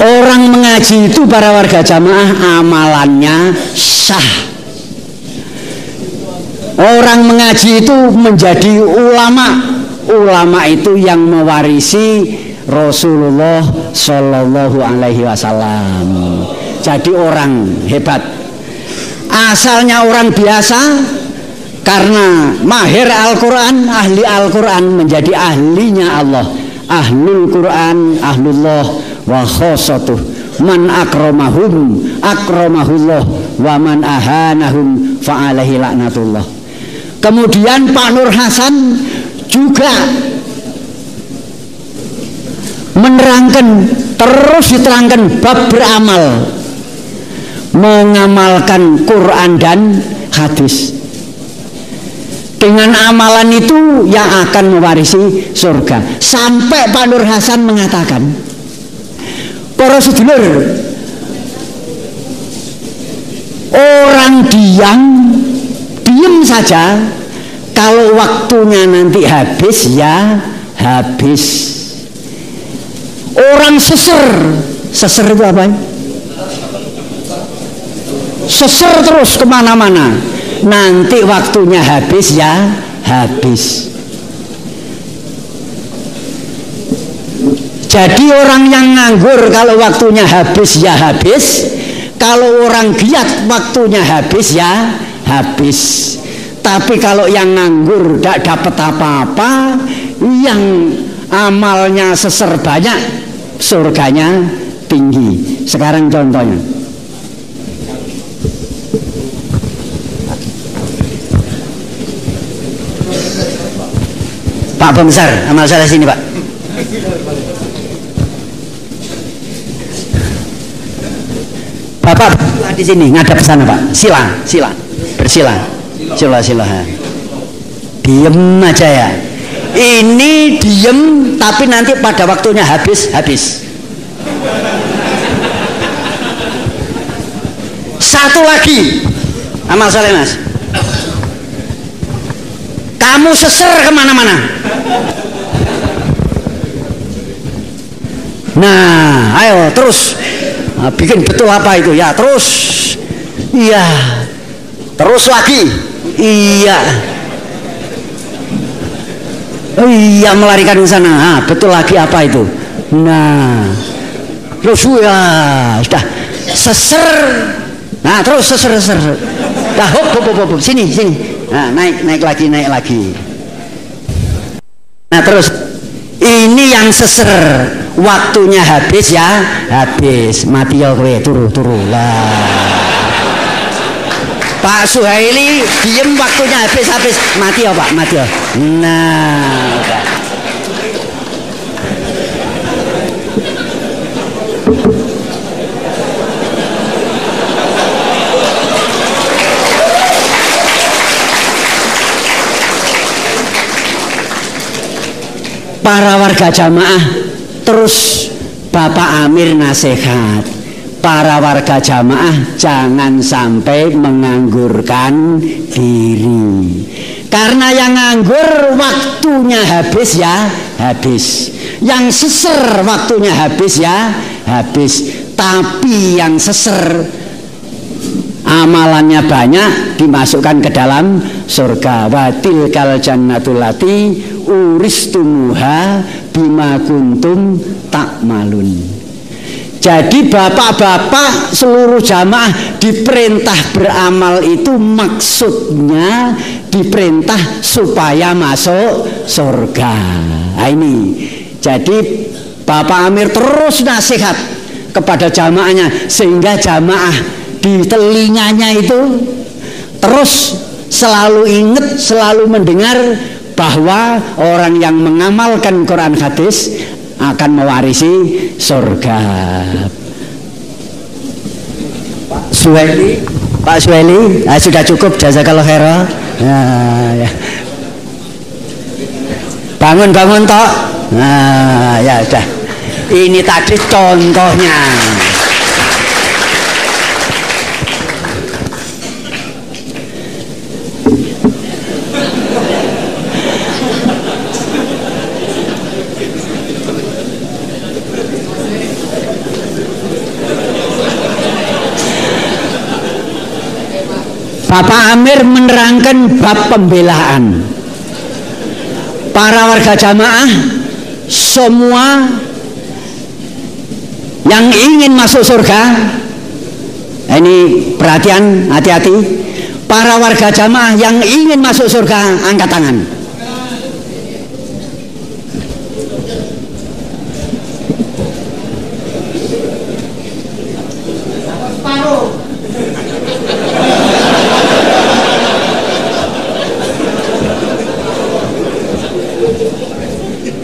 Orang mengaji itu para warga jamaah amalannya sah. Orang mengaji itu menjadi ulama. Ulama itu yang mewarisi Rasulullah Shallallahu Alaihi Wasallam. Jadi orang hebat. Asalnya orang biasa, karena mahir Al-Quran, ahli Al-Quran menjadi ahlinya Allah. Ahlul Quran, ahlullah wa khosatuh. Man akramahum akramahullah wa man ahanahum fa'alaihi laknatullah. Kemudian Pak Nur Hasan juga menerangkan, terus diterangkan bab beramal, mengamalkan Quran dan hadis. Dengan amalan itu yang akan mewarisi surga. Sampai Pak Nur Hasan mengatakan, para sedulur, orang diam saja, kalau waktunya nanti habis ya habis. Orang seser itu apa? Seser terus kemana-mana, nanti waktunya habis ya habis. Jadi orang yang nganggur kalau waktunya habis ya habis, kalau orang giat waktunya habis ya habis. Tapi kalau yang nganggur tidak dapat apa-apa, yang amalnya seser banyak, surganya tinggi. Sekarang contohnya, Pak Bensar, amal saya sini Pak. Bapak di sini ngadap sana Pak. Sila, bersila. Sila. Diem aja ya. Ini diem, tapi nanti pada waktunya habis. Satu lagi, amal soleh Mas. Kamu seser kemana-mana. Nah, ayo terus. Bikin betul apa itu ya, terus. Iya. Terus lagi. Iya. Iya, melarikan ke sana. Betul lagi apa itu? Nah. Terus ya, sudah seser. Nah, terus seser. Dah hop. Sini. Nah, naik lagi. Nah, terus ini yang seser, waktunya habis ya habis. Mati ya kowe, turu lah. Pak Suhaili diem, waktunya habis. Mati ya Pak, mati ya. Nah, para warga jamaah, terus Bapak Amir nasihat, para warga jamaah jangan sampai menganggurkan diri. Karena yang nganggur waktunya habis ya habis. Yang seser waktunya habis ya habis. Tapi yang seser amalannya banyak, dimasukkan ke dalam surga. Wa tilkal jannatul lati uristumuha bima kuntum ta'malun. Jadi bapak-bapak seluruh jamaah diperintah beramal itu maksudnya diperintah supaya masuk surga. Nah, ini jadi Bapak Amir terus nasihat kepada jamaahnya, sehingga jamaah di telinganya itu terus selalu ingat, selalu mendengar bahwa orang yang mengamalkan Quran hadis akan mewarisi surga. Pak Suhaili, sudah cukup, jazakallahu khairan. Ya. Bangun toh. Nah, ya sudah. Ini tadi contohnya. Bapak Amir menerangkan bab pembelaan. Para warga jamaah semua yang ingin masuk surga, ini perhatian, hati-hati. Para warga jamaah yang ingin masuk surga, angkat tangan.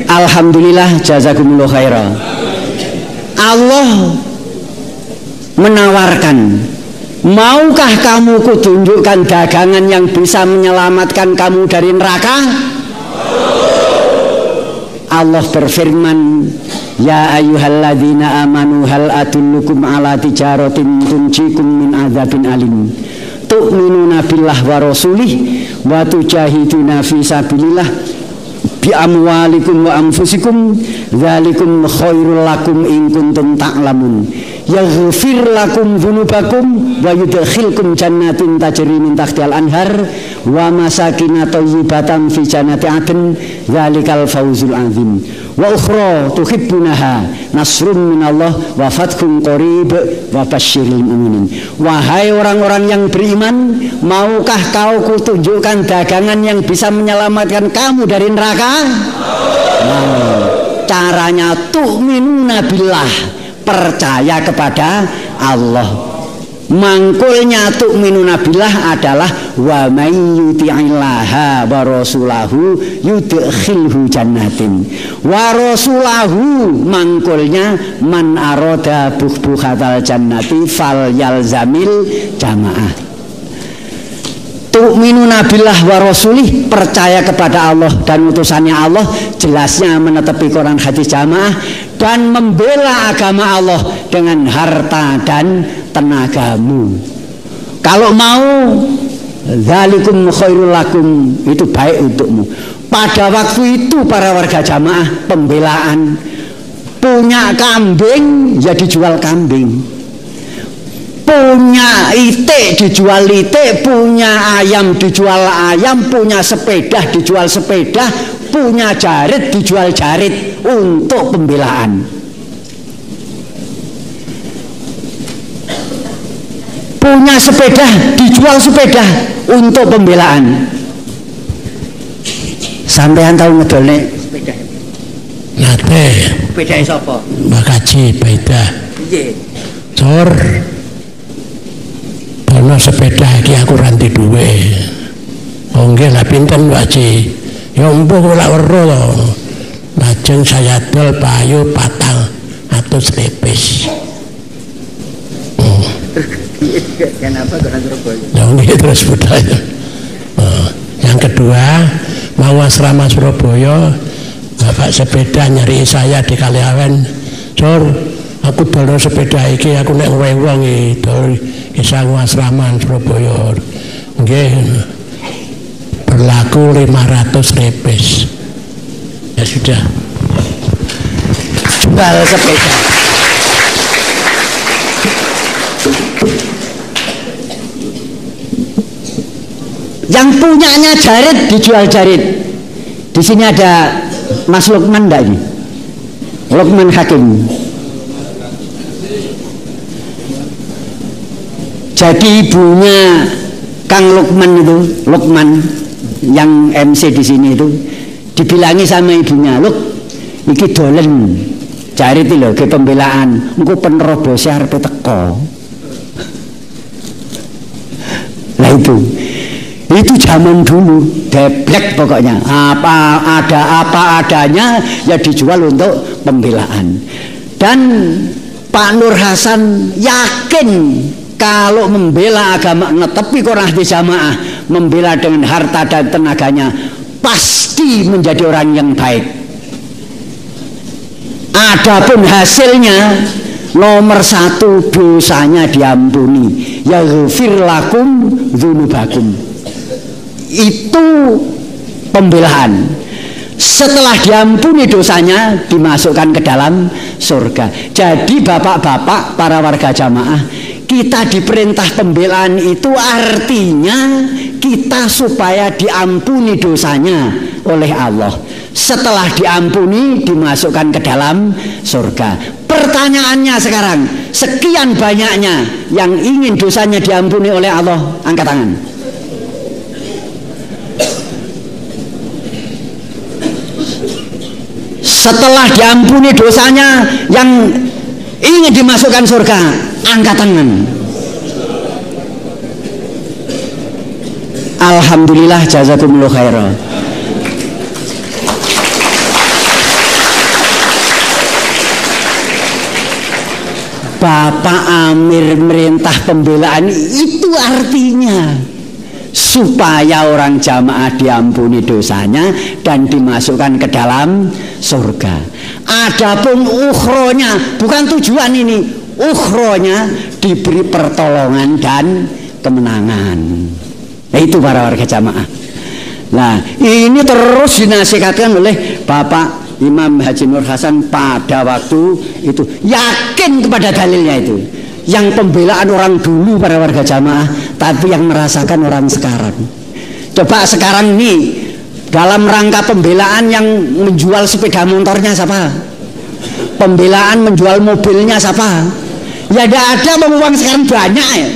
Alhamdulillah, jazakumullah khairan. Allah menawarkan, maukah kamu kutunjukkan dagangan yang bisa menyelamatkan kamu dari neraka? Allah berfirman, ya ayyuhalladzina amanu hal adullukum ala tijaratin tunjikum min adzabin alim tu'minuna billah wa rasulih wa tujahiduna fi sabilillah bi amwalikum wa anfusikum dzalikum khairul lakum in kuntum ta'lamun yaghfir lakum dzunubakum wa yudkhilkum jannatin tajri min tahtihal anhar wa masakin thayyibatan fi jannati adn dzalikal fawzul azim wa ukhra tuhibbunaha nasrun minallah wa fathun qarib wa basyiril mu'minin. Wahai orang-orang yang beriman, maukah kau kutunjukkan dagangan yang bisa menyelamatkan kamu dari neraka? Caranya tu'minuna billah, percaya kepada Allah. Mangkulnya tu'minuna billah adalah wa may yuti'illaha wa rasulahu yudkhilhu jannatin. Wa rasulahu mangkulnya man arada buhbuhatal jannati fal yalzamil jamaah. Tu'minuna billah wa rasulih, percaya kepada Allah dan utusannya Allah, jelasnya menetepi Quran hadis jamaah dan membela agama Allah dengan harta dan tenagamu. Kalau mau, dzalikum khairul lakum, itu baik untukmu. Pada waktu itu para warga jamaah pembelaan, punya kambing ya dijual kambing, punya itik dijual itik, punya ayam dijual ayam, punya sepeda dijual sepeda, punya jarit dijual jarit untuk pembelaan. Punya sepeda dijual sepeda untuk pembelaan. Sampean tahu ngedolne sepeda? Nate. Sepedane sapa? Mbak Kaji Baida. Piye? Cor. Bono sepeda iki aku ranti duwe. Oh nggih lah pinten Mbak Kaji. Ya mbuh kula weruh to. Lajeng saya dol payu patang atus lepis. Kenapa Quran Surabaya? Ya terus budaya. Yang kedua, mau asrama Surabaya, bapak sepeda nyari saya di Kaliawen. Cor, aku dol sepeda iki, aku nek wong iki dol isa asrama Surabaya. Nggih. Berlaku 500 lepis. Ya sudah. Jual sepeda. Yang punyanya jarit dijual jarit. Di sini ada Mas Lukman enggak ini? Lukman Hakim. Jadi ibunya Kang Lukman itu, Lukman yang MC di sini itu, dibilangi sama ibunya, "Luk, iki dolen jarit lho ke pembelaan, engko penerobos arep teko." Lah itu zaman dulu, deblek pokoknya. Apa adanya ya dijual untuk pembelaan. Dan Pak Nur Hasan yakin kalau membela agama, ngetepi Quran hadis jamaah, membela dengan harta dan tenaganya, pasti menjadi orang yang baik. Adapun hasilnya, nomor 1 dosanya diampuni, yaghfir lakum dzunubakum. Itu pembelaan. Setelah diampuni dosanya, dimasukkan ke dalam surga. Jadi bapak-bapak, para warga jamaah, kita diperintah pembelaan itu artinya kita supaya diampuni dosanya oleh Allah. Setelah diampuni dimasukkan ke dalam surga. Pertanyaannya sekarang, sekian banyaknya yang ingin dosanya diampuni oleh Allah, angkat tangan. Setelah diampuni dosanya yang ingin dimasukkan surga, angkat tangan. Alhamdulillah, jazakumullah khairan. Bapak Amir merintah pembelaan itu artinya supaya orang jamaah diampuni dosanya dan dimasukkan ke dalam surga. Adapun ukhronya, bukan tujuan ini, ukhronya diberi pertolongan dan kemenangan. Nah, itu para warga jamaah. Nah, ini terus dinasihatkan oleh Bapak Imam Haji Nur Hasan pada waktu itu, yakin kepada dalilnya itu. Yang pembelaan orang dulu para warga jamaah, tapi yang merasakan orang sekarang. Coba sekarang ini dalam rangka pembelaan yang menjual sepeda motornya siapa? Pembelaan menjual mobilnya siapa? Ya tidak ada, uang sekarang banyak ya.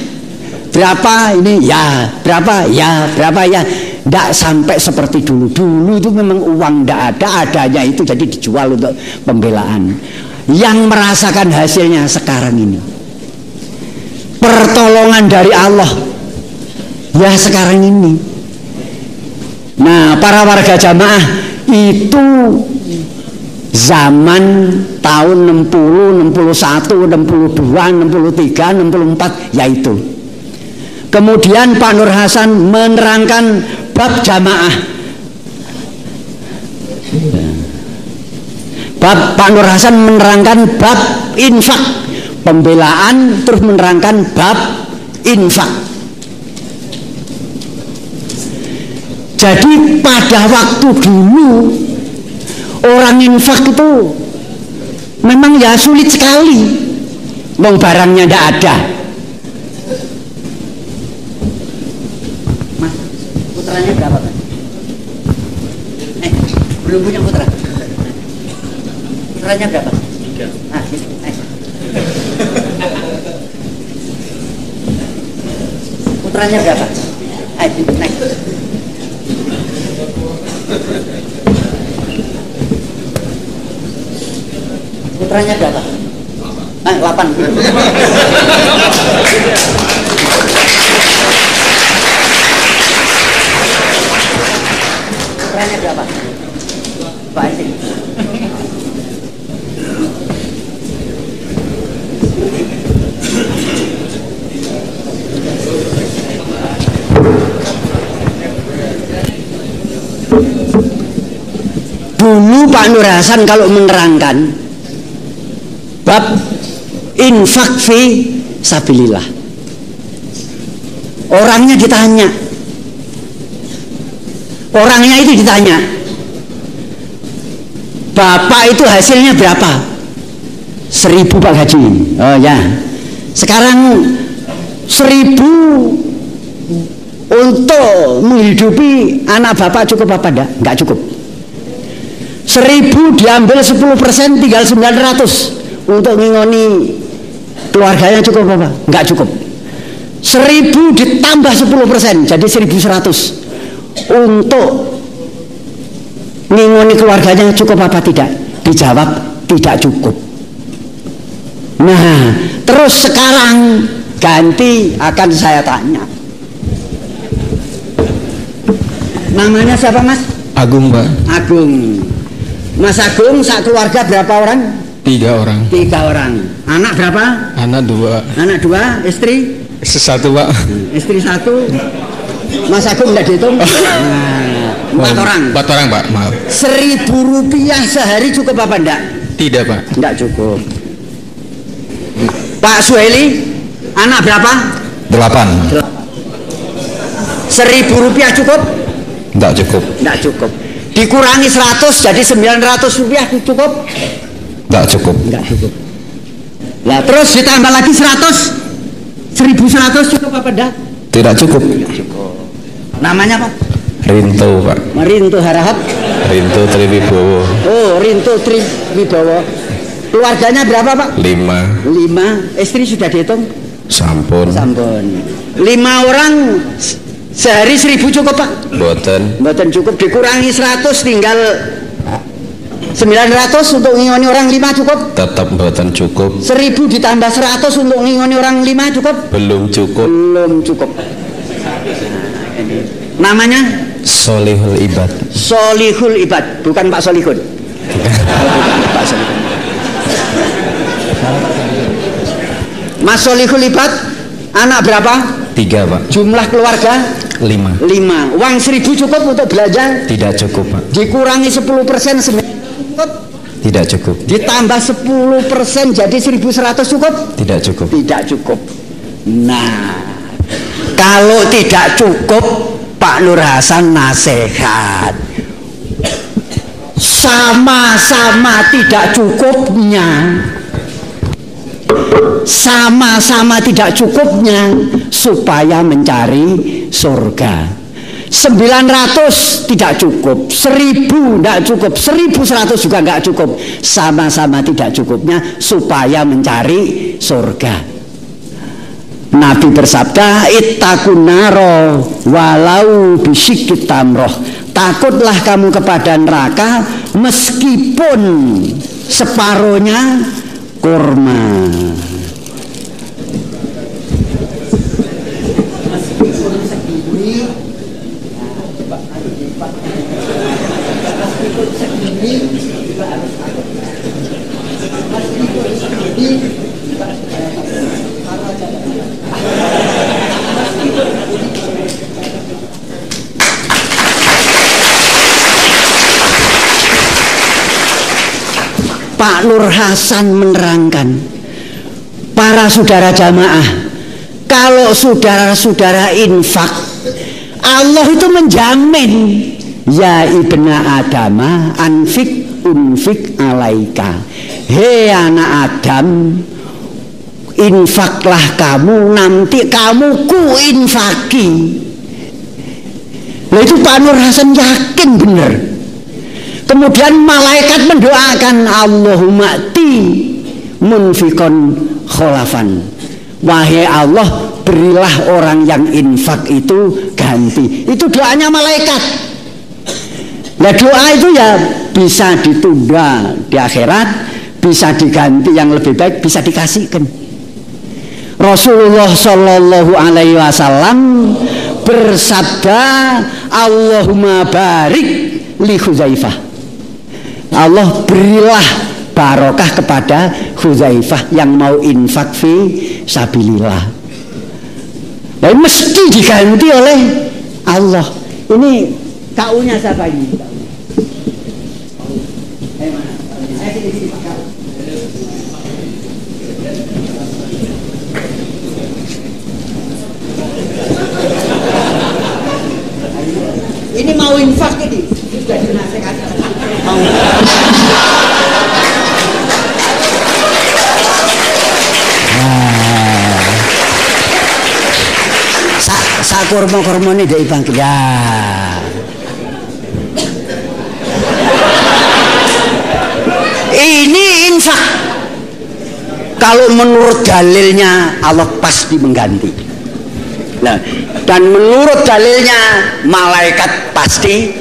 Berapa ini? Ya, berapa? Ya, berapa ya? Tidak sampai seperti dulu. Dulu itu memang uang tidak ada, adanya itu jadi dijual untuk pembelaan. Yang merasakan hasilnya sekarang ini pertolongan dari Allah ya sekarang ini. Nah, para warga jamaah itu zaman tahun 60, 61, 62, 63, 64 yaitu. Kemudian Pak Nur Hasan menerangkan bab jamaah. Pak Nur Hasan menerangkan bab infak, pembelaan, terus menerangkan bab infak. Jadi pada waktu dulu orang infak itu memang ya sulit sekali, wong barangnya tidak ada. Mas, putranya berapa kan? Belum punya putra. Putranya berapa? 3. Putranya berapa? Naik. Putranya berapa? 8. Putranya berapa? Pak Isi. Dulu Pak Nur Hasan kalau menerangkan bab infak fi sabilillah, orangnya ditanya, itu ditanya, Bapak itu hasilnya berapa? 1000 Pak Haji. Oh ya, sekarang 1000 untuk menghidupi anak Bapak cukup apa enggak? Enggak cukup. 1000 diambil 10%, tinggal 900 untuk ngingoni keluarganya cukup apa? Enggak cukup. 1000 ditambah 10% jadi 1100 untuk ngingoni keluarganya cukup apa tidak? Dijawab tidak cukup. Nah, terus sekarang ganti akan saya tanya. Namanya siapa Mas? Agung Pak. Agung. Mas Agung, sak keluarga berapa orang? 3 orang. 3 orang. Anak berapa? Anak 2. Anak 2, istri? 1 Pak. Istri 1. Mas Agung tidak dihitung? Nah, 4 orang. 4 orang Pak, maaf. 1000 rupiah sehari cukup apa enggak? Tidak Pak. Enggak cukup. Pak Suheli, anak berapa? 8. 1000 rupiah cukup? Enggak cukup. Enggak cukup. Dikurangi 100 jadi 900 rupiah cukup? Enggak cukup. Enggak cukup. Nah terus ditambah lagi 100 1100 cukup apa dah? Tidak cukup. Namanya apa? Rinto, Pak. Rinto Harahap. Rinto Triwibowo. Oh, Rinto Triwibowo. Keluarganya berapa, Pak? 5. Istri sudah dihitung? Sampun. 5 orang sehari 1000 cukup, Pak? Boten cukup, dikurangi 100 tinggal 900 untuk ngingoni orang 5 cukup? tetap boten cukup. 1000 ditambah 100 untuk ngingoni orang 5 cukup? Belum cukup. Namanya? Solihul Ibad. Solihul Ibad, bukan Pak Solihun. Pak Solihun. Mas Solihul Ibad, anak berapa? 3, Pak. Jumlah keluarga? 5. 5. Uang 1000 cukup untuk belanja? Tidak cukup, Pak. Dikurangi 10% cukup? Tidak cukup. Ditambah 10% jadi 1100 cukup? Tidak cukup. Tidak cukup. Nah, kalau tidak cukup, Pak Nur Hasan nasihat. Sama-sama tidak cukupnya. Sama-sama tidak cukupnya supaya mencari surga. 900 tidak cukup, 1000 tidak cukup, 1100 juga nggak cukup. Sama-sama tidak cukupnya supaya mencari surga. Nabi bersabda, ittaqun naro walau bisyikit tamroh. Takutlah kamu kepada neraka meskipun separuhnya kurma. Pak Nur Hasan menerangkan, para saudara jamaah, kalau saudara-saudara infak, Allah itu menjamin, ya ibna Adama anfik unfik alaika. Hei anak Adam, infaklah kamu, nanti kamu ku infaki. Nah, itu Pak Nur Hasan yakin benar. Kemudian malaikat mendoakan, Allahumma ti munfikon kholafan. Wahai Allah, berilah orang yang infak itu ganti. Itu doanya malaikat. Nah, doa itu ya bisa ditunda di akhirat, bisa diganti yang lebih baik, bisa dikasihkan. Rasulullah Shallallahu Alaihi Wasallam bersabda, Allahumma barik li Huzaifah. Allah berilah barokah kepada Huzaifah yang mau infak fi sabilillah. Dan mesti diganti oleh Allah. Ini KU-nya siapa ini? Ini mau infak ini sudah dinasihatkan. Mau. Sak kurma ini dari bangkit ya. Ini infak. Kalau menurut dalilnya Allah pasti mengganti. Nah, dan menurut dalilnya malaikat pasti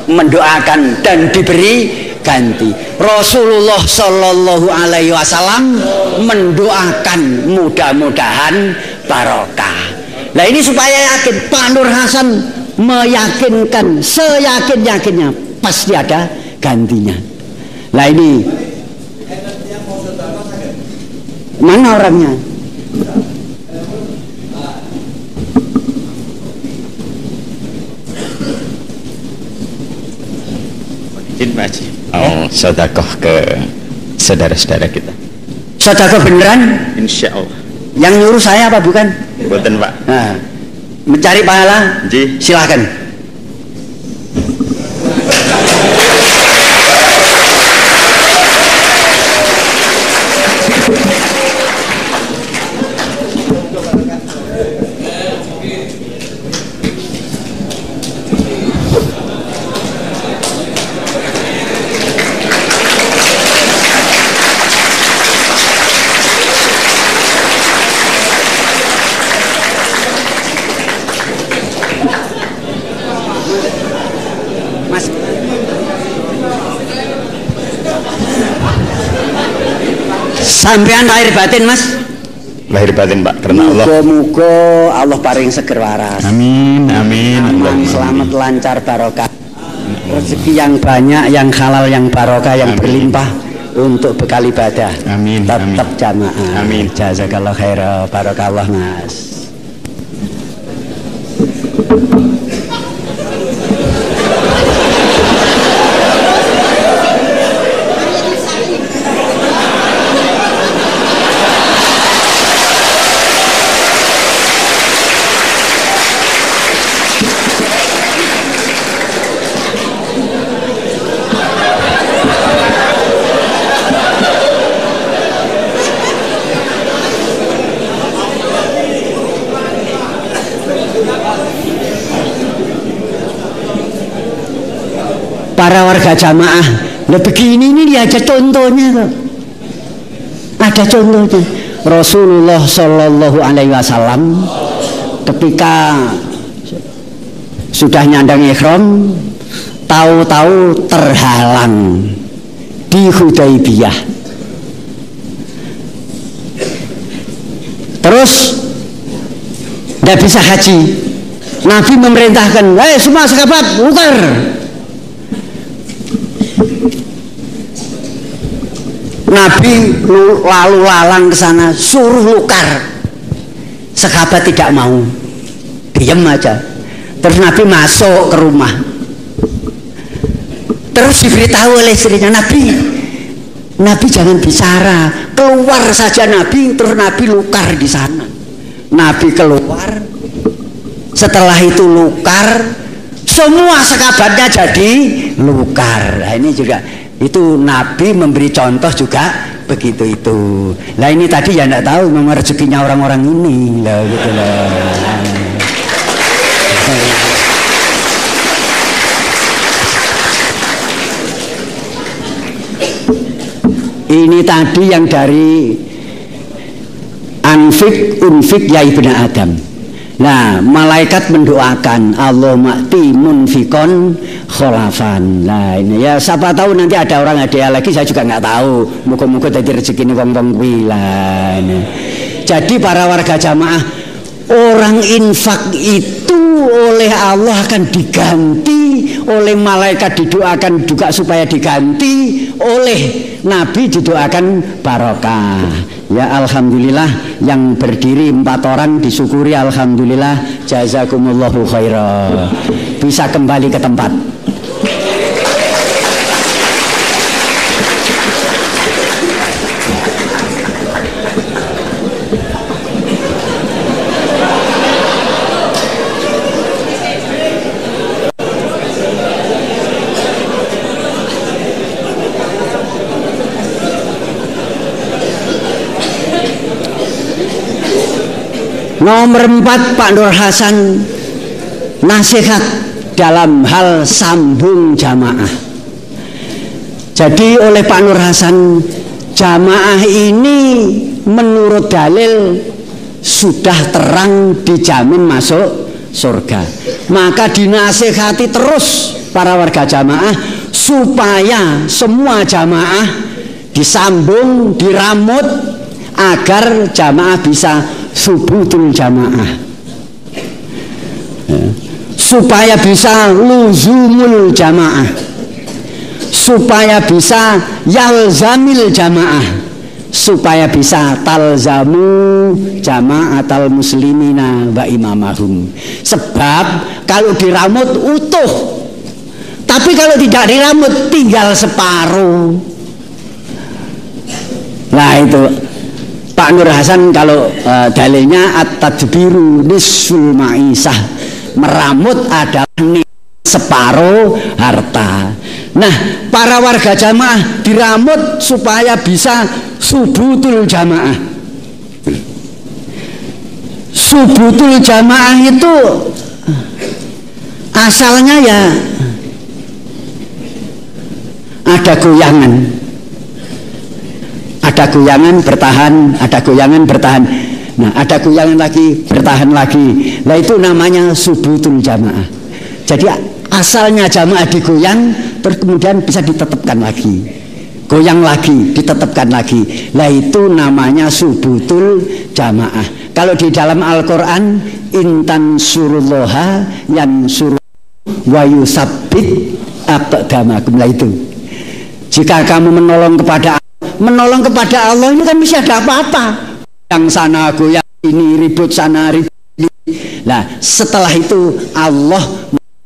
mendoakan dan diberi ganti. Rasulullah Shallallahu Alaihi Wasallam mendoakan mudah-mudahan barokah. Nah, ini supaya yakin, Pak Nur Hasan meyakinkan seyakin-yakinnya pasti ada gantinya. Nah, ini mana orangnya? Izin Pak Haji, mau sedekah ke saudara-saudara kita. Sedekah beneran? Insya Allah. Yang nyuruh saya apa bukan? Bukan Pak. Nah, mencari pahala, silakan. Sampean lahir batin Mas. Lahir batin Pak, karena Allah. Muga-muga Allah paring seger waras. Amin, amin. Aman, selamat, lancar, barokah. Rezeki yang banyak, yang halal, yang barokah, yang berlimpah untuk bekal ibadah. Amin. Tetap jamaah. Amin. Jazakallah khairah, barokallah Mas. Para warga jamaah, nah begini ini aja contohnya kok. Ada contohnya. Rasulullah Shallallahu Alaihi Wasallam ketika sudah nyandang ihram, tahu-tahu terhalang di Hudaybiyah. Terus tidak bisa haji. Nabi memerintahkan, semua sahabat lukar. Nabi lalu lalang ke sana, suruh lukar. Sahabat tidak mau, diam aja. Terus Nabi masuk ke rumah. Terus diberitahu oleh istrinya, Nabi jangan bicara, keluar saja Nabi. Terus Nabi lukar di sana. Nabi keluar. Setelah itu lukar, semua sahabatnya jadi lukar. Nah, ini juga. Itu Nabi memberi contoh juga begitu itu. Lah ini tadi ya enggak tahu memang rezekinya orang-orang ini lah gitu lah. Ini tadi yang dari Anfik Unfik ya Ibnu Adam. Nah, malaikat mendoakan Allahumma ti munfikon kholafan. Nah ini ya, siapa tahu nanti ada orang hadiah lagi, saya juga nggak tahu. Muka-muka tadi rezeki ini wong-wong wilan. Jadi para warga jamaah, orang infak itu oleh Allah akan diganti, oleh malaikat didoakan juga supaya diganti, oleh Nabi didoakan barokah. Ya alhamdulillah, yang berdiri 4 orang disyukuri alhamdulillah, jazakumullahu khairan. Bisa kembali ke tempat. Nomor 4 Pak Nur Hasan, nasihat dalam hal sambung jamaah. Jadi oleh Pak Nur Hasan, jamaah ini menurut dalil sudah terang dijamin masuk surga. Maka dinasihati terus para warga jamaah supaya semua jamaah disambung, diramut agar jamaah bisa subutul jamaah, supaya bisa luzumul jamaah, supaya bisa yalzamil jamaah, supaya bisa talzamu jamaatal muslimina wa imamahum. Sebab kalau diramut utuh, tapi kalau tidak diramut tinggal separuh. Nah itu Pak Nur Hasan kalau dalilnya at-tadbiru nisful ma'isah, meramut adalah separuh harta. Nah, para warga jamaah diramut supaya bisa subutul jamaah. Subutul jamaah itu asalnya ya ada goyangan. Ada goyangan bertahan, ada goyangan bertahan. Nah, ada goyangan lagi, bertahan lagi. Nah, itu namanya subutul jamaah. Jadi asalnya jamaah digoyang, terus kemudian bisa ditetapkan lagi. goyang lagi, ditetapkan lagi. Lah itu namanya subutul jamaah. Kalau di dalam Al-Quran, intan surullaha yang suruh wa yusabbit aqdamakum. Lah itu, jika kamu menolong kepada Allah ini kan mesti ada apa-apa. Yang sana goyang ini, ribut sana ribut. Nah setelah itu Allah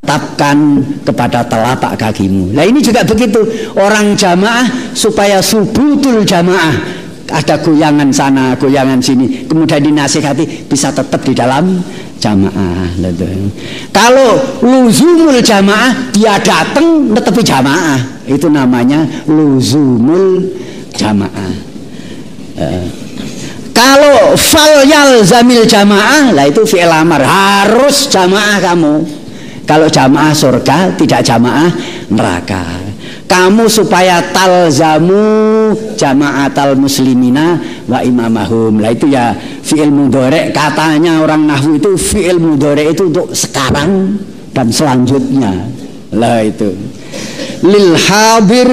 tetapkan kepada telapak kakimu. Nah ini juga begitu, orang jamaah supaya subutul jamaah, ada goyangan sana goyangan sini, kemudian dinasihati bisa tetap di dalam jamaah. Kalau luzumul jamaah, dia datang tetapi jamaah, itu namanya luzumul jamaah. Kalau fal yalzamil jamaah, lah itu fi'il amar, harus jamaah kamu. Kalau jamaah surga, tidak jamaah neraka. Kamu supaya talzamu jama'atal muslimina wa imamahum. Lah itu ya fi'il mudhari', katanya orang nahwu itu fi'il mudhari' itu untuk sekarang dan selanjutnya. Lah itu lil hadir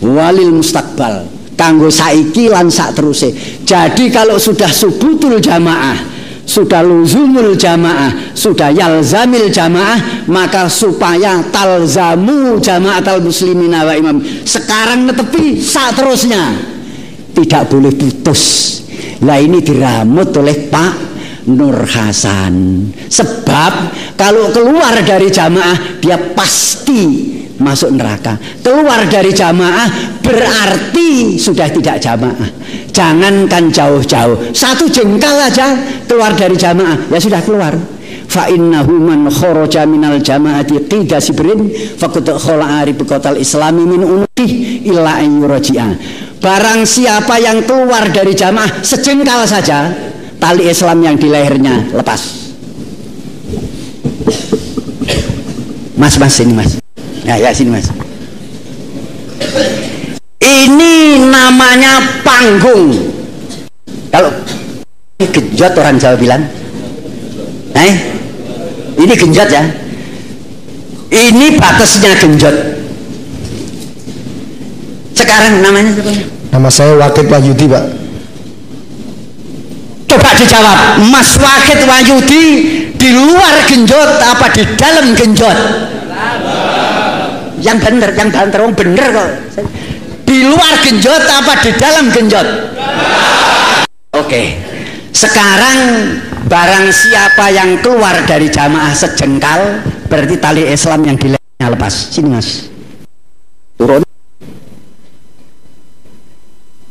walil mustaqbal, kanggo saiki lan sak teruse. Jadi kalau sudah subutul jamaah, sudah luzumul jamaah, sudah yalzamil jamaah, maka supaya talzamu jama'atal muslimina wa imam, sekarang netepi sak terusnya, tidak boleh putus. Lah ini diramut oleh Pak Nur Hasan. Sebab kalau keluar dari jamaah dia pasti masuk neraka. Keluar dari jamaah berarti sudah tidak jamaah. Jangankan jauh-jauh, satu jengkal aja keluar dari jamaah, ya sudah keluar. Fa innahu man kharaja minal jamaati qida sibrin faqad khala'a riqatal islami min unuqih illa ayyuraji'a. Barang siapa yang keluar dari jamaah sejengkal saja, tali Islam yang di lehernya lepas. Mas ini mas. Ya sini mas. Ini namanya panggung. Kalau ini genjot orang Jawa bilang, ini genjot ya. Ini batasnya genjot. Sekarang namanya siapa? Nama saya Wakid Wahyudi, Pak. Coba dijawab, Mas Wakid Wahyudi di luar genjot apa di dalam genjot? Yang bener, yang banter, bener kok. Di luar genjot apa di dalam genjot? Oke. Sekarang barang siapa yang keluar dari jamaah sejengkal, berarti tali Islam yang di lehernya lepas. Sini mas, turun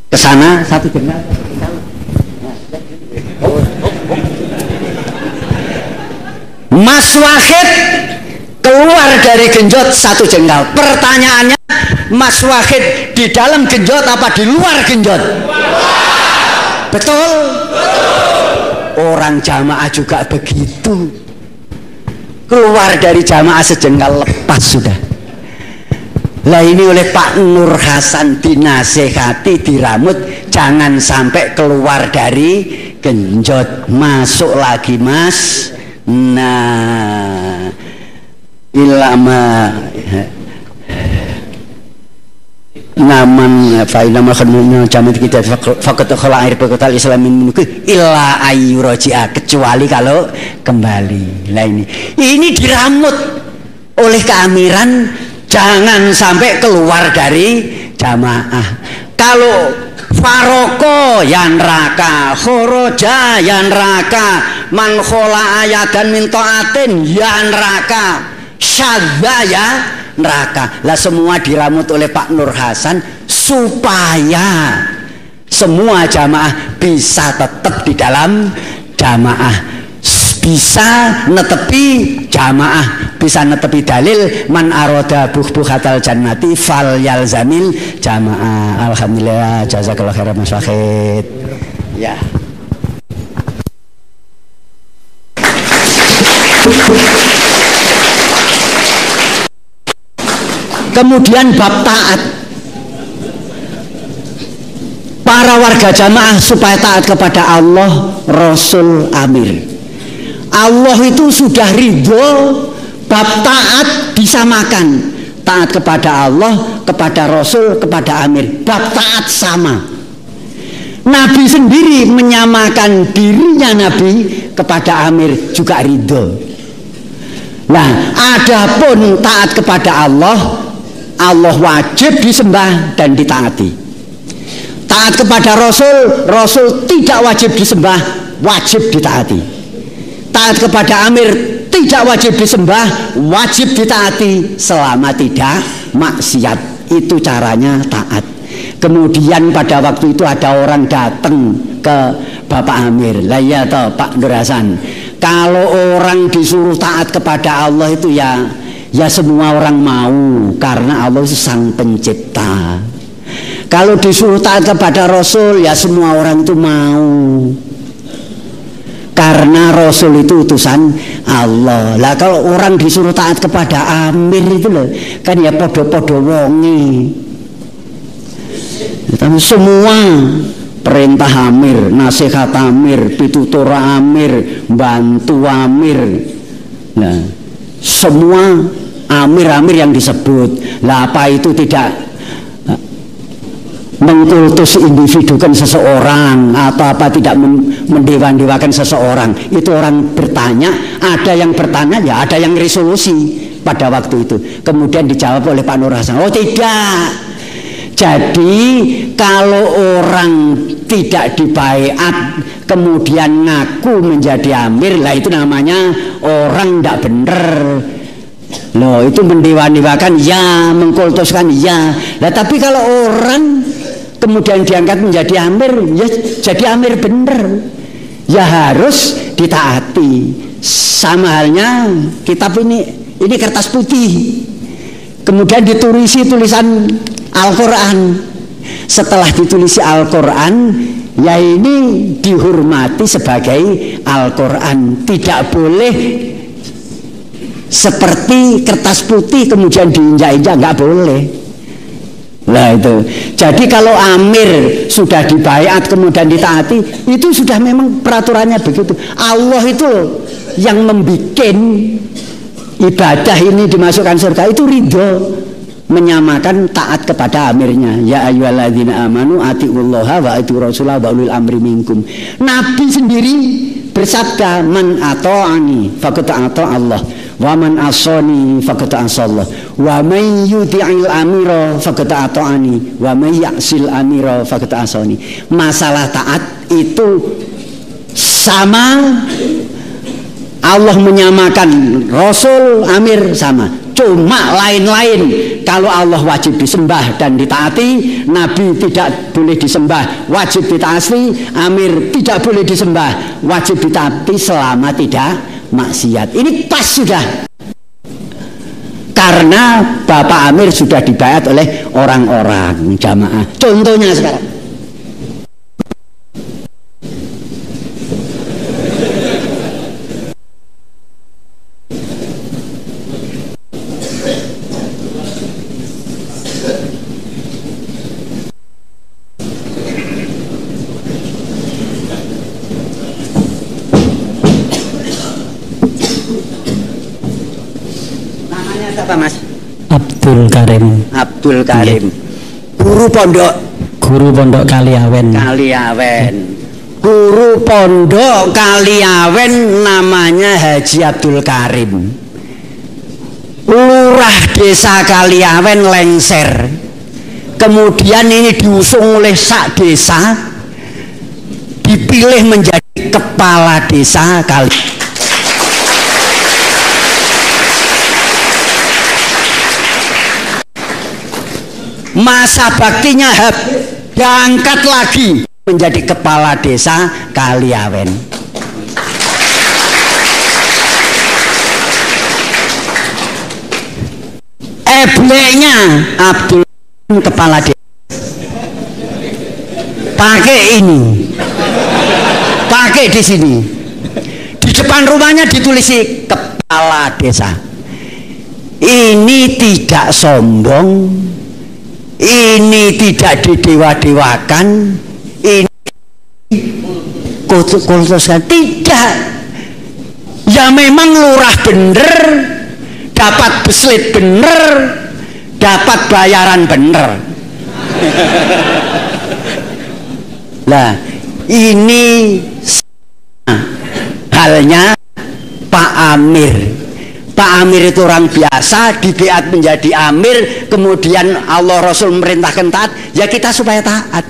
ke sana satu jengkal. Mas Wahid keluar dari genjot satu jengkal. Pertanyaannya, Mas Wahid di dalam genjot apa di luar genjot? Betul? Orang jamaah juga begitu. Keluar dari jamaah sejengkal lepas sudah. Lah ini oleh Pak Nur Hasan dinasehati, diramut, jangan sampai keluar dari genjot, masuk lagi mas. Nah, ilama naman fainama khadmuna jamat kita faqat khala air pekotal islamin menuku illa ayyuraji'a, kecuali kalau kembali. Lah ini diramut oleh keamiran, jangan sampai keluar dari jamaah. Kalau faroko yang neraka, khoroja yang neraka, man khola ayadan min ta'atin ya neraka, syadza ya neraka. Lah semua diramut oleh Pak Nur Hasan supaya semua jamaah bisa tetap di dalam jamaah, bisa netepi jamaah, bisa netepi dalil man aroda buhatal jannati fal yalzamil jamaah. Alhamdulillah, jazakallahu khairan Mas Wahid. Ya. Kemudian bab taat, para warga jamaah supaya taat kepada Allah, Rasul, Amir. Allah itu sudah ridho bab taat disamakan. taat kepada Allah, kepada Rasul, kepada amir. Bab taat sama. Nabi sendiri menyamakan dirinya Nabi kepada amir juga ridho. Nah, adapun taat kepada Allah, Allah wajib disembah dan ditaati. Taat kepada Rasul, Rasul tidak wajib disembah, wajib ditaati. Taat kepada amir tidak wajib disembah, wajib ditaati selama tidak maksiat. Itu caranya taat. Kemudian pada waktu itu ada orang datang ke Bapak Amir. Lah ya toh Pak Nur Hasan, kalau orang disuruh taat kepada Allah itu ya semua orang mau, karena Allah itu sang pencipta. Kalau disuruh taat kepada Rasul ya semua orang itu mau, karena Rasul itu utusan Allah. Lah kalau orang disuruh taat kepada amir itu loh, kan ya podo-podo wongi. Tapi semua perintah amir, nasihat amir, pitutur amir, bantu amir, nah semua amir-amir yang disebut. Lah apa itu tidak mengkultus individukan seseorang atau apa, tidak mendewa-dewakan seseorang? Itu orang bertanya, ada yang bertanya ya ada yang resolusi pada waktu itu. Kemudian dijawab oleh Pak Nur Hasan, oh tidak. Jadi kalau orang tidak dibaiat kemudian ngaku menjadi amir, lah itu namanya orang tidak benar. Loh, itu mendewa-dewakan ya, mengkultuskan ya. Lah tapi kalau orang kemudian diangkat menjadi amir, ya jadi amir benar, ya harus ditaati. Sama halnya kitab ini kertas putih, kemudian ditulisi tulisan Al-Quran. Setelah ditulisi Al-Quran, ya ini dihormati sebagai Al-Quran. Tidak boleh seperti kertas putih kemudian diinjak-injak, nggak boleh. Nah itu. Jadi kalau amir sudah dibaiat kemudian ditaati, itu sudah memang peraturannya begitu. Allah itu yang membikin ibadah ini dimasukkan surga, itu ridho, menyamakan taat kepada amirnya. Ya ayyuhalladzina amanu atiullaha wa atiur rasulah wa ulil amri minkum. Nabi sendiri bersabda, man ata'ani faqad ata Allah wa man asani faqad asallah wa man yuti'il amira faqad ata'ani wa man ya'sil amira faqad asani. Masalah taat itu sama, Allah menyamakan Rasul, amir sama. Cuma lain-lain. Kalau Allah wajib disembah dan ditaati, Nabi tidak boleh disembah, wajib ditaati, amir tidak boleh disembah, wajib ditaati selama tidak maksiat. Ini pas sudah, karena Bapak Amir sudah dibaiat oleh orang-orang jamaah. Contohnya sekarang, apa Mas? Abdul Karim. Abdul Karim. Guru pondok Kaliawen. Guru pondok Kaliawen namanya Haji Abdul Karim. Lurah desa Kaliawen lengser. Kemudian ini diusung oleh sak desa, dipilih menjadi kepala desa Kaliawen. Masa baktinya diangkat lagi menjadi kepala desa Kaliawen. Ebleknya Abdul kepala desa pakai ini, pakai di sini, di depan rumahnya ditulisi kepala desa. Ini tidak sombong, ini tidak didewa-dewakan, ini kultuskan, tidak. Ya memang lurah bener, dapat beslit bener, dapat bayaran bener. Lah ini halnya Pak Amir. Pak Amir itu orang biasa, dibiat menjadi amir, kemudian Allah Rasul memerintahkan taat, ya kita supaya taat.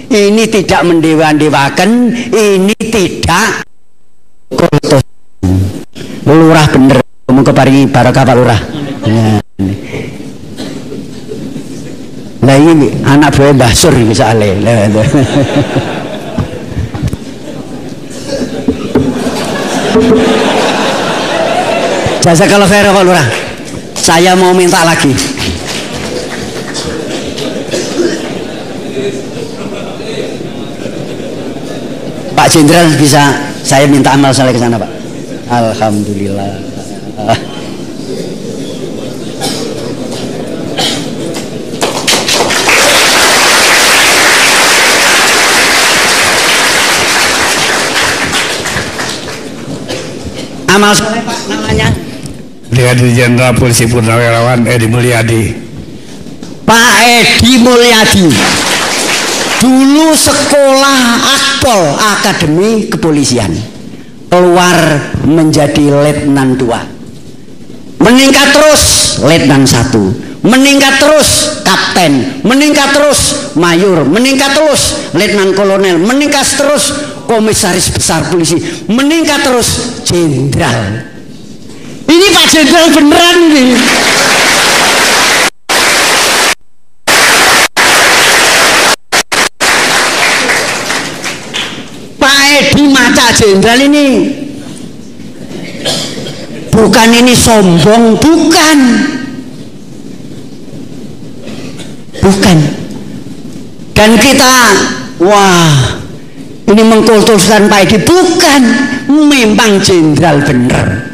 Ini tidak mendewa-dewakan, ini tidak kultus. Lurah bener, muga paringi barokah Pak Lurah. Lah ini anak buah Mbah Sur iki soalé. Jazakallah khair Pak Lurah. Saya mau minta lagi. Pak Jenderal bisa saya minta amal saleh ke sana, Pak. Alhamdulillah. Amal saleh Pak namanya Brigadir Jenderal Polisi Purnawirawan Edi Mulyadi. Pak Edi Mulyadi dulu sekolah Akpol Akademi Kepolisian, keluar menjadi letnan 2, meningkat terus letnan 1, meningkat terus kapten, meningkat terus mayor, meningkat terus letnan kolonel, meningkat terus komisaris besar polisi, meningkat terus jenderal. Ini Pak Jenderal beneran nih. Pak Edi Maca Jenderal ini bukan ini sombong, bukan. Dan kita wah ini mengkultuskan Pak Edi, bukan, memang jenderal bener.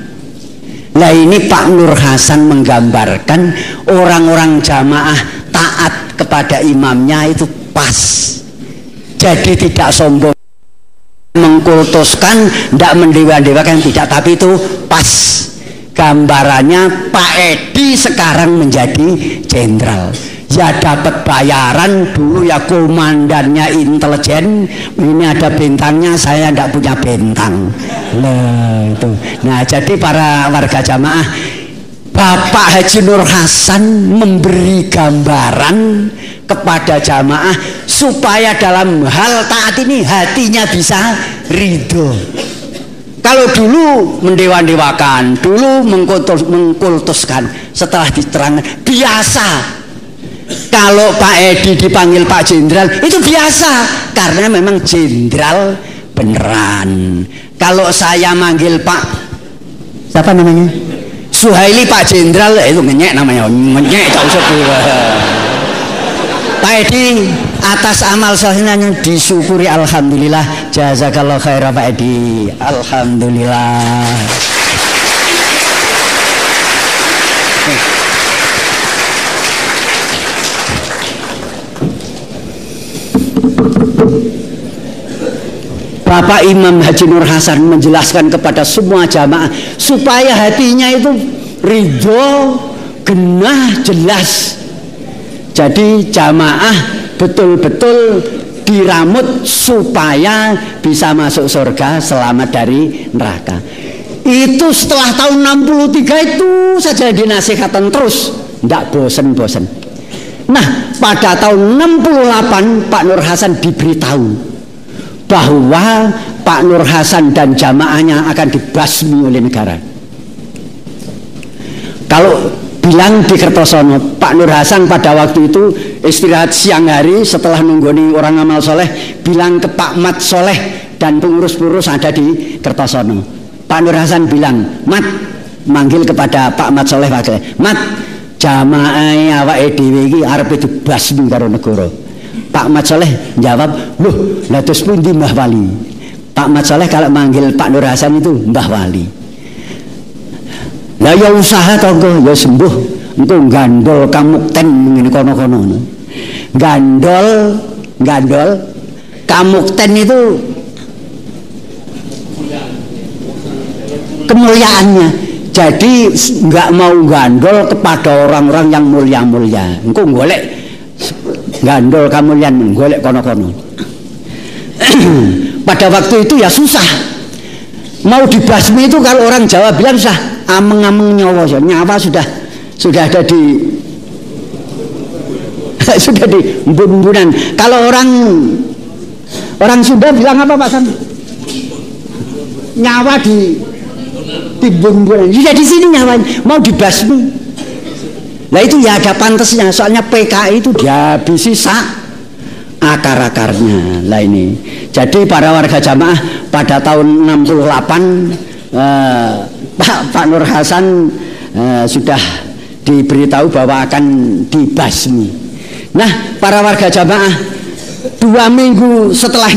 Nah ini Pak Nur Hasan menggambarkan orang-orang jamaah taat kepada imamnya itu pas. Jadi tidak sombong, mengkultuskan, tidak mendewa-dewakan, tidak, tapi itu pas. Gambarannya Pak Edi sekarang menjadi jenderal. Ya dapat bayaran, dulu ya komandannya intelijen, ini ada bintangnya, saya tidak punya bintang. Nah, itu. Nah jadi para warga jamaah, Bapak Haji Nur Hasan memberi gambaran kepada jamaah supaya dalam hal taat ini hatinya bisa ridho. Kalau dulu mendewa-dewakan, dulu mengkultuskan, setelah diterangkan biasa. Kalau Pak Edi dipanggil Pak Jenderal itu biasa, karena memang jenderal beneran. Kalau saya manggil Pak siapa namanya? Suhaili Pak Jenderal itu ngenyek namanya, ngenyek tak usah Pak Edi atas amal solehnya disyukuri, alhamdulillah. Jazakallah khairah Pak Edi, alhamdulillah. Bapak Imam Haji Nur Hasan menjelaskan kepada semua jamaah supaya hatinya itu ridho, genah, jelas. Jadi jamaah betul-betul diramut supaya bisa masuk surga, selamat dari neraka. Itu setelah tahun 63 itu saja dinasihatkan terus, tidak bosen-bosen. Nah pada tahun 68 Pak Nur Hasan diberitahu bahwa Pak Nur Hasan dan jamaahnya akan dibasmi oleh negara. Kalau bilang di Kertosono, Pak Nur Hasan pada waktu itu istirahat siang hari setelah nunggoni orang amal soleh, bilang ke Pak Mat Soleh dan pengurus-pengurus ada di Kertosono. Pak Nur Hasan bilang, Mat, manggil kepada Pak Mat Soleh, Mat, jamaah awake dhewe iki arep dibasmi karo negara. Pak Mat Soleh jawab, loh, lah terus pundi Mbah Wali? Pak Mat Soleh kalau manggil Pak Nur Hasan itu Mbah Wali. Lah ya usaha tonggo, ya sembuh. Engko gandol kamukten ngene kono-kono. Gandol kamukten itu kemuliaannya. Jadi nggak mau gandol kepada orang-orang yang mulia-mulia. Engko golek gandol kamulian, golek kono-kono. Pada waktu itu ya susah. Mau dibasmi itu kalau orang Jawa bilang susah, ameng-ameng nyawa, nyawa sudah ada di sudah di embun-embunan. Kalau orang Sunda bilang apa Pak Sam? Nyawa di embun-embunan. Sudah di sini nyawanya, mau dibasmi. Nah itu ya ada pantasnya, soalnya PKI itu dihabisi akar-akarnya. Lah ini. Jadi para warga jamaah pada tahun 68 Pak Nur Hasan sudah diberitahu bahwa akan dibasmi. Nah, para warga jamaah 2 minggu setelah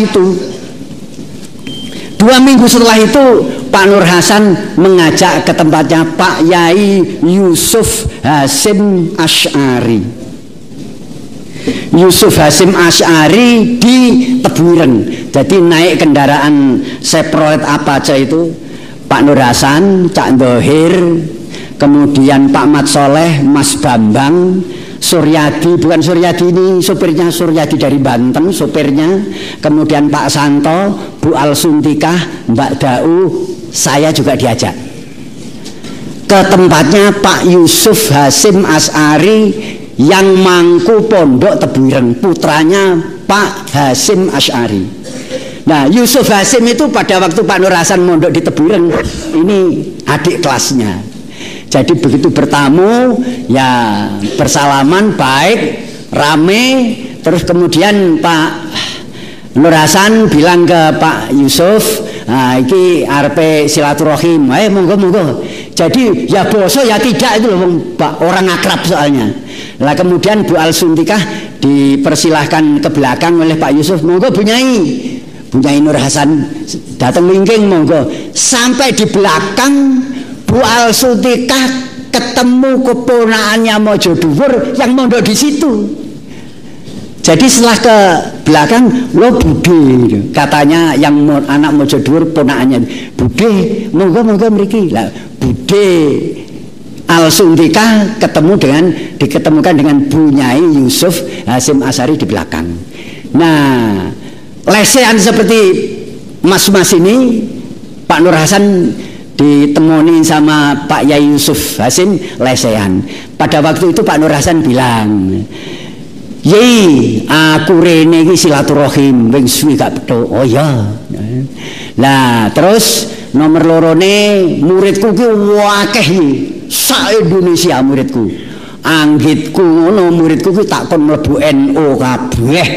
itu Pak Nur Hasan mengajak ke tempatnya Pak Yai Yusuf Hasim Asy'ari. Yusuf Hasim Asy'ari di Tebuireng. Jadi naik kendaraan Chevrolet Apache itu Pak Nur Hasan, Cak Ndohir, kemudian Pak Mat Soleh, Mas Bambang, Suryadi, bukan Suryadi ini sopirnya, Suryadi dari Banten sopirnya, kemudian Pak Santo, Bu Al Suntikah, Mbak Dau, saya juga diajak ke tempatnya Pak Yusuf Hasim Asy'ari yang mangku pondok Tebuireng, putranya Pak Hasim Asy'ari. Nah, Yusuf Hasim itu pada waktu Pak Nur Hasan mondok di Tebuireng, ini adik kelasnya. Jadi begitu bertamu, ya bersalaman baik, rame, terus kemudian Pak Nur Hasan bilang ke Pak Yusuf, nah iki arepe silaturahim, monggo. Jadi ya boso ya tidak itu loh, orang akrab soalnya. Lah kemudian Bu Al Suntikah dipersilahkan ke belakang oleh Pak Yusuf, monggo Bu Nyai Nur Hasan datang lingking monggo. Sampai di belakang Bu Al Suntikah ketemu keponakannya Mojo Dhuwur yang mondok di situ. Jadi setelah ke belakang, lo Bude, katanya yang anak Mojo Dhuwur ponakannya, Bude, monggo mriki. Lah Bude Al Suntikah diketemukan dengan Bu Nyai Yusuf Hasim Asy'ari di belakang. Nah, lesehan seperti mas-mas ini, Pak Nur Hasan ditemoni sama Pak Yai Yusuf Hasim lesehan. Pada waktu itu Pak Nur Hasan bilang, "Yai, aku rene iki silaturahim, wing suwi gak betul." Oh ya. Lah terus nomor lorone muridku ki akeh sak Indonesia muridku. Anggitku ngono muridku ki tak kon mlebu NU kabeh.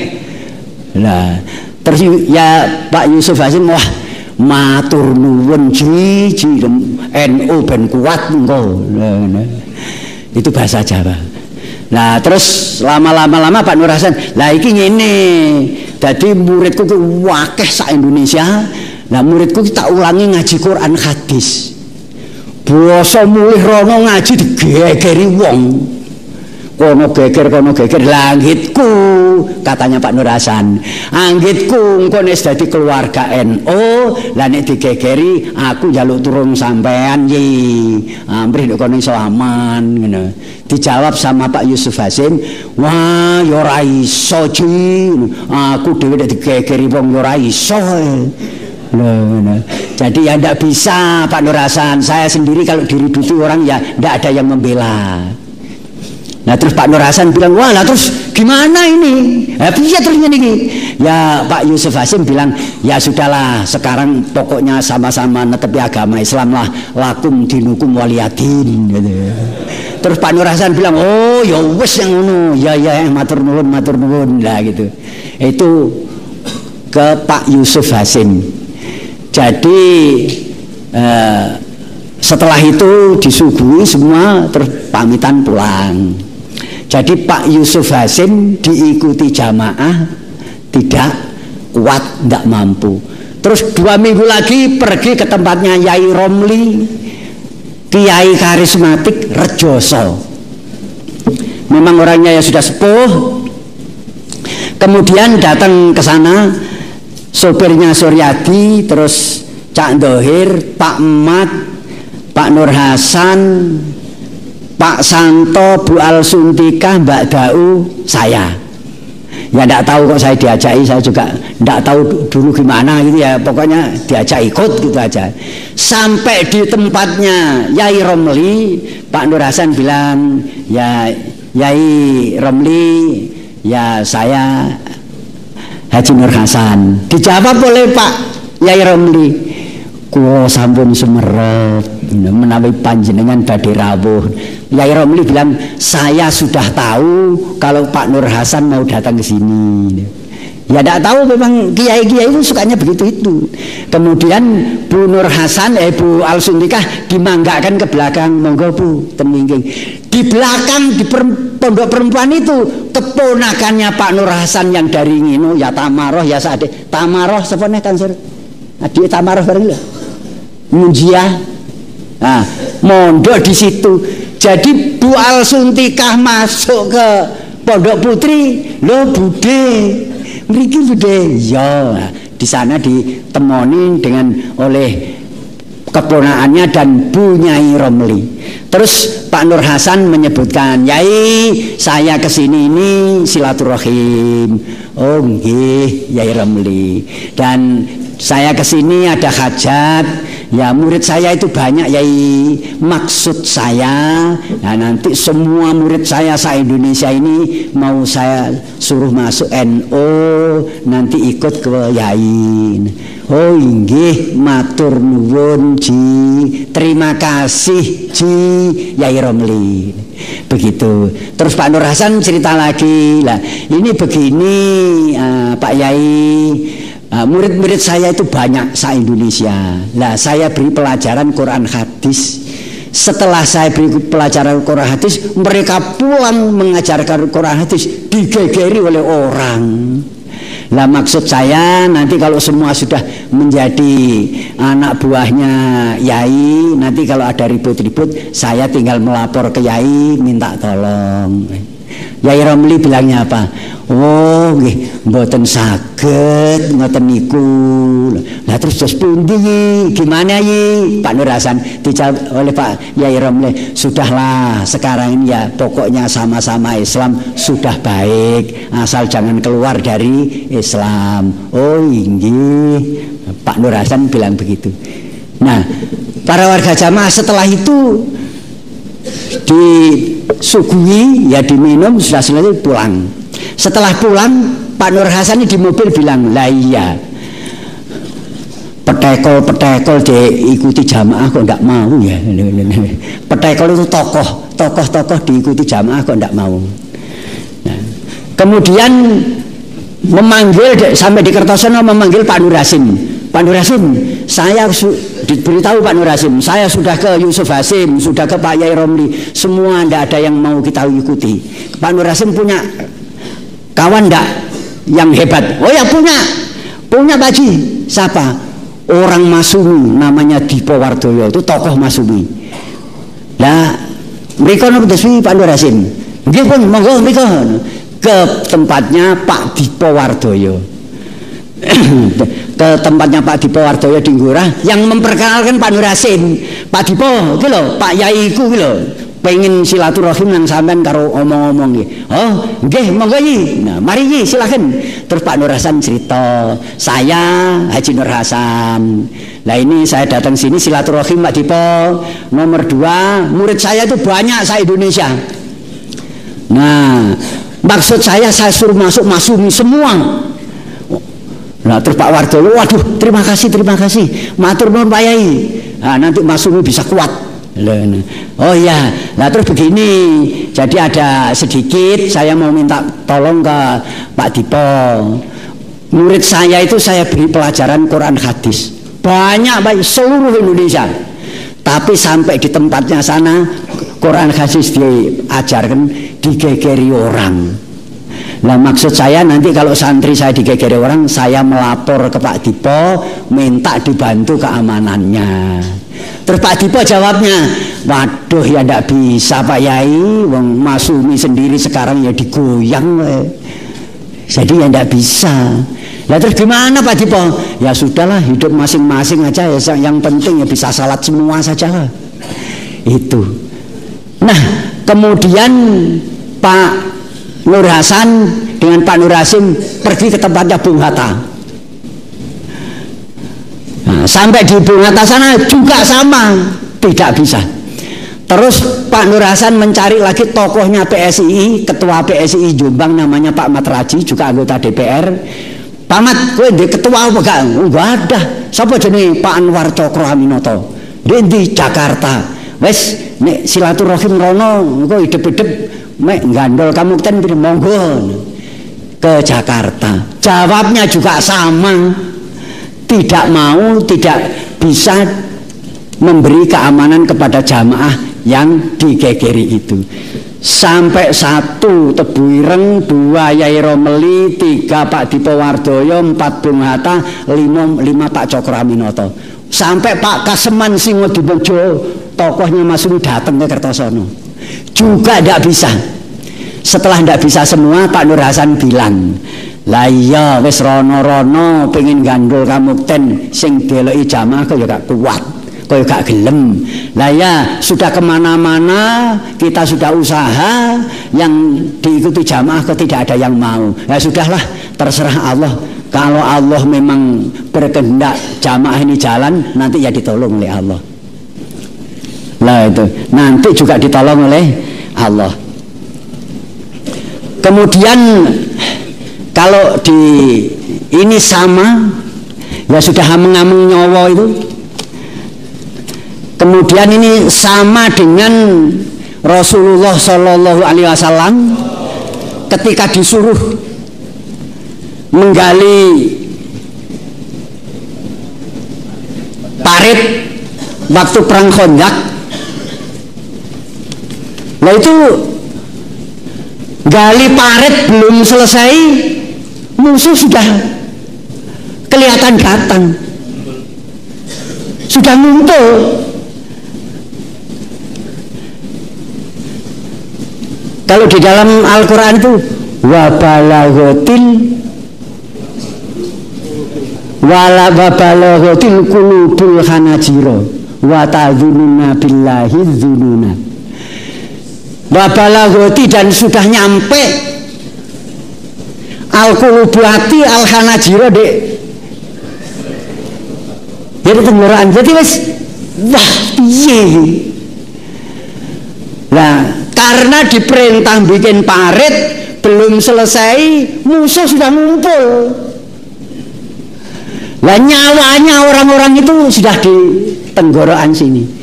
Lah terus ya Pak Yusuf Hasim, wah matur nuwun ji NU ben kuat engko. Itu bahasa Jawa. Nah terus lama-lama Pak Nur Hasan, lah iki ngene, dadi muridku ki akeh sak Indonesia. Lah muridku ki tak ulangi ngaji Quran hadis. Basa mulih rono ngaji digegeri wong. Kono geger langitku, katanya Pak Nur Hasan. Anggitku engko nek dadi keluarga NU, lah nek digegeri aku njaluk turun sampean yi. Amrih nek kono iso aman ngono. Dijawab sama Pak Yusuf Hasim, "Wah, ya ora iso ji. Aku dhewe nek digegeri wong ya ora iso." Loh. Jadi ya ndak bisa Pak Nur Hasan. Saya sendiri kalau diriduti orang ya ndak ada yang membela. Nah terus Pak Nur Hasan bilang, wah lah terus gimana ini? Piye terus ini? Ya Pak Yusuf Hasim bilang, ya sudahlah sekarang pokoknya sama-sama netepi agama Islam lah, lakum dinukum waliyadin gitu. Terus Pak Nur Hasan bilang, oh ya wes yang ngono, ya matur nuwun lah gitu. Itu ke Pak Yusuf Hasim. Jadi setelah itu disuguhi semua terus pamitan pulang. Jadi Pak Yusuf Hasim diikuti jamaah tidak kuat, tidak mampu. Terus 2 minggu lagi pergi ke tempatnya Yai Romli, Kiai karismatik Rejoso. Memang orangnya ya sudah sepuh. Kemudian datang ke sana sopirnya Suryadi, terus Cak Ndohir, Pak Mat, Pak Nur Hasan, Pak Santo, Bu Alsuntika, Mbak Dau, saya. Ya tidak tahu kok saya diajaki, saya juga tidak tahu dulu gimana gitu ya, pokoknya diajak ikut gitu aja. Sampai di tempatnya Yai Romli, Pak Nur Hasan bilang, ya Yai Romli, ya saya Haji Nur Hasan. Dijawab oleh Pak Yai Romli, kulo sampun sumerep menawi panjenengan badhe rawuh. Yai Romli bilang, saya sudah tahu kalau Pak Nur Hasan mau datang ke sini. Ya tidak tahu, memang kiai-kiai itu sukanya begitu itu. Kemudian Bu Nur Hasan, Bu Alsuntikah dimanggakan ke belakang, monggo Bu, temingking. Di belakang di pondok perempuan itu keponakannya Pak Nur Hasan yang dari Ngino, ya Tamaroh, ya Sade. Tamaroh sepone kan Sir? Adik Tamaroh bareng lho. Munjiah. Nah, mondok di situ. Jadi Bu Alsuntikah masuk ke Pondok Putri, lo bude, mriki bude, ya. Di sana ditemoni dengan oleh keponakannya dan Bu Nyai Romli. Terus Pak Nur Hasan menyebutkan, Yai, saya kesini ini silaturahim. Oh nggih, Yai Romli. Dan saya kesini ada hajat. Ya murid saya itu banyak Yai. Maksud saya, nah nanti semua murid saya se-Indonesia ini mau saya suruh masuk NU, nanti ikut ke Yai. Oh inggih, matur nuwun Ji, terima kasih Ji Yai Romli. Begitu. Terus Pak Nur Hasan cerita lagi, lah ini begini Pak Yai. Murid-murid saya itu banyak se-Indonesia. Lah saya beri pelajaran Quran hadis. Setelah saya beri pelajaran Quran hadis, mereka pulang mengajarkan Quran hadis, digegeri oleh orang. Lah maksud saya nanti kalau semua sudah menjadi anak buahnya Yai, nanti kalau ada ribut-ribut, saya tinggal melapor ke Yai minta tolong. Yai Romli bilangnya apa? Oh nggih, mboten saged ngoten niku. Lah terus pundi gimana Yi? Pak Nur Hasan dijawab oleh Pak Yai Romli, sudahlah sekarang ini ya pokoknya sama-sama Islam sudah baik, asal jangan keluar dari Islam. Oh nggih, Pak Nur Hasan bilang begitu. Nah, para warga jamaah setelah itu disuguhi, ya diminum, sudah selesai pulang. Setelah pulang Pak Nur Hasan di mobil bilang, lah iya petekol diikuti jamaah kok enggak mau ya. Petekol itu tokoh diikuti jamaah kok enggak mau. Nah, kemudian memanggil sampai di Kertosono, memanggil Pak Nur Hasim. Pak Nur Hasim, saya diberitahu Pak Nur Hasim, saya sudah ke Yusuf Hasim, sudah ke Pak Yai Romli, semua tidak ada yang mau kita ikuti. Pak Nur Hasim punya kawan enggak yang hebat? Oh ya punya Pak Ji. Siapa? Orang Masumi, namanya Dipo Wardoyo, itu tokoh Masumi. Lah mereka nabudeswi Pak Nur Hasim, nggih pun monggo mereka ke tempatnya Pak Dipo Wardoyo. Ke tempatnya Pak Dipo Wardoyo di Ngurah, yang memperkenalkan Pak Nur Hasim. Pak Dipo iki lho, Pak Yai ku iki lho, pengen silaturahim nang sampean karo omong-omong nggih. Oh, nggih monggo Yi. Nah, mari Yi silakan. Terus Pak Nur Hasan cerita, saya Haji Nur Hasan. Lah ini saya datang sini silaturahim Pak Dipo. Nomor 2, murid saya itu banyak se-Indonesia. Nah, maksud saya suruh masuk Masumi semua. Nah, terus Pak Wardoyo, waduh, terima kasih, matur nuwun Pak Yai. Nah, nanti Masumi bisa kuat. Oh iya, nah terus begini, jadi ada sedikit saya mau minta tolong ke Pak Dipo. Murid saya itu saya beri pelajaran Quran hadis banyak Pak, seluruh Indonesia. Tapi sampai di tempatnya sana Quran hadis diajarkan digegeri orang. Nah maksud saya nanti kalau santri saya digegeri orang, saya melapor ke Pak Dipo, minta dibantu keamanannya. Terus Pak Dipo jawabnya, waduh ya ndak bisa Pak Yai, wong Masumi sendiri sekarang ya digoyang, jadi ya ndak bisa. Lah terus gimana Pak Dipo? Ya sudahlah, hidup masing-masing aja ya, yang penting ya bisa salat semua saja lah. Itu. Nah, kemudian Pak Nur Hasan dengan Pak Nur Hasim pergi ke tempatnya Bung Hatta. Nah, sampai di Bung Hatta sana juga sama, tidak bisa. Terus Pak Nur Hasan mencari lagi tokohnya PSII, ketua PSII Jombang namanya Pak Mat Raji, juga anggota DPR. Pak Mat, kowe ndek ketua apa gak? Enggak ada. Sapa jenenge? Pak Anwar Cokro Aminoto. Di Jakarta. Wes nek silaturahim rono engko hidup-hidup mek gandol kamu ten monggo ke Jakarta. Jawabnya juga sama. Tidak mau, tidak bisa memberi keamanan kepada jamaah yang digegeri itu. Sampai 1 Tebu Ireng, 2 Yai Romeli, 3 Pak Dipo Wardoyo, 4 Bung Hatta, 5 Pak Cokro Aminoto. Sampai Pak Kaseman Singodimojo, tokohnya Mas Umi datang ke Kertosono. Juga tidak bisa. Setelah tidak bisa semua, Pak Nur Hasan bilang, lah iya wis rono-rono pengen gandul kamu ten sing deloki jamaah kok ya gak kuat. Kau gak gelem. Lah ya sudah kemana-mana kita sudah usaha, yang diikuti jamaah kok tidak ada yang mau. Ya sudahlah, terserah Allah. Kalau Allah memang berkehendak jamaah ini jalan, nanti ya ditolong oleh Allah. Lah itu nanti juga ditolong oleh Allah. Kemudian kalau di ini sama, ya sudah hameng-hameng nyawa itu. Kemudian ini sama dengan Rasulullah Shallallahu Alaihi Wasallam ketika disuruh menggali parit waktu perang Khandaq. Nah itu gali parit belum selesai, musuh sudah kelihatan datang, sudah ngumpul. Kalau di dalam Al-Quran itu wabalaghotil qulubul hanajiro wa tadhununa billahi dzununa. Wabalaghoti, dan sudah nyampe al-qulubu hati al-hanajiro dek. Jadi tenggorokan. Jadi wis wah piye. Nah, karena diperintah bikin parit belum selesai, musuh sudah ngumpul. Lah nyawanya orang-orang itu sudah di tenggorokan sini.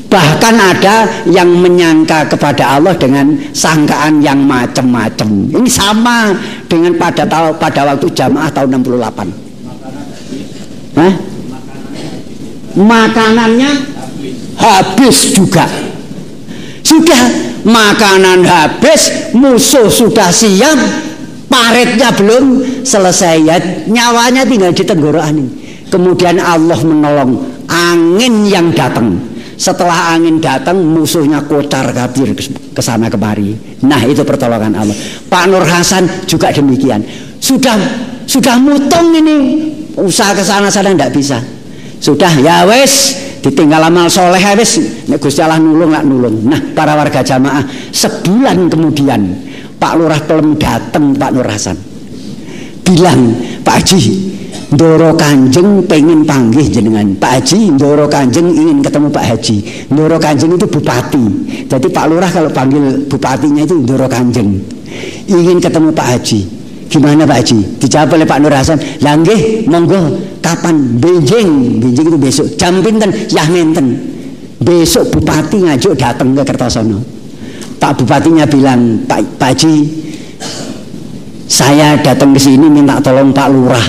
Bahkan ada yang menyangka kepada Allah dengan sangkaan yang macam-macam. Ini sama dengan pada waktu jamaah tahun 68. Hah? Makanannya habis juga. Sudah makanan habis, musuh sudah siap, paritnya belum selesai, ya, nyawanya tinggal di tenggorokan ini. Kemudian Allah menolong angin yang datang. Setelah angin datang, musuhnya kocar kacir ke sana kemari. Nah itu pertolongan Allah. Pak Nur Hasan juga demikian. Sudah mutung ini, usaha ke sana tidak bisa. Sudah ya wes, ditinggal amal soleh wes, Gusti Allah nulung lak nulung. Nah para warga jamaah, sebulan kemudian Pak Lurah Pelem datang Pak Nur Hasan, bilang, Pak Haji, Ndoro Kanjeng pengen panggih jenengan. Pak Haji, Ndoro Kanjeng ingin ketemu Pak Haji. Ndoro Kanjeng itu bupati. Jadi Pak Lurah kalau panggil bupatinya itu Ndoro Kanjeng. Ingin ketemu Pak Haji. Gimana Pak Haji? Dijawab oleh Pak Nur Hasan, lah nggih, monggo, kapan? Benjing itu besok. Jam pinten? Yah menten. Besok bupati ngajuk datang ke Kertosono. Pak bupatinya bilang, Pak Haji, saya datang ke sini minta tolong Pak Lurah.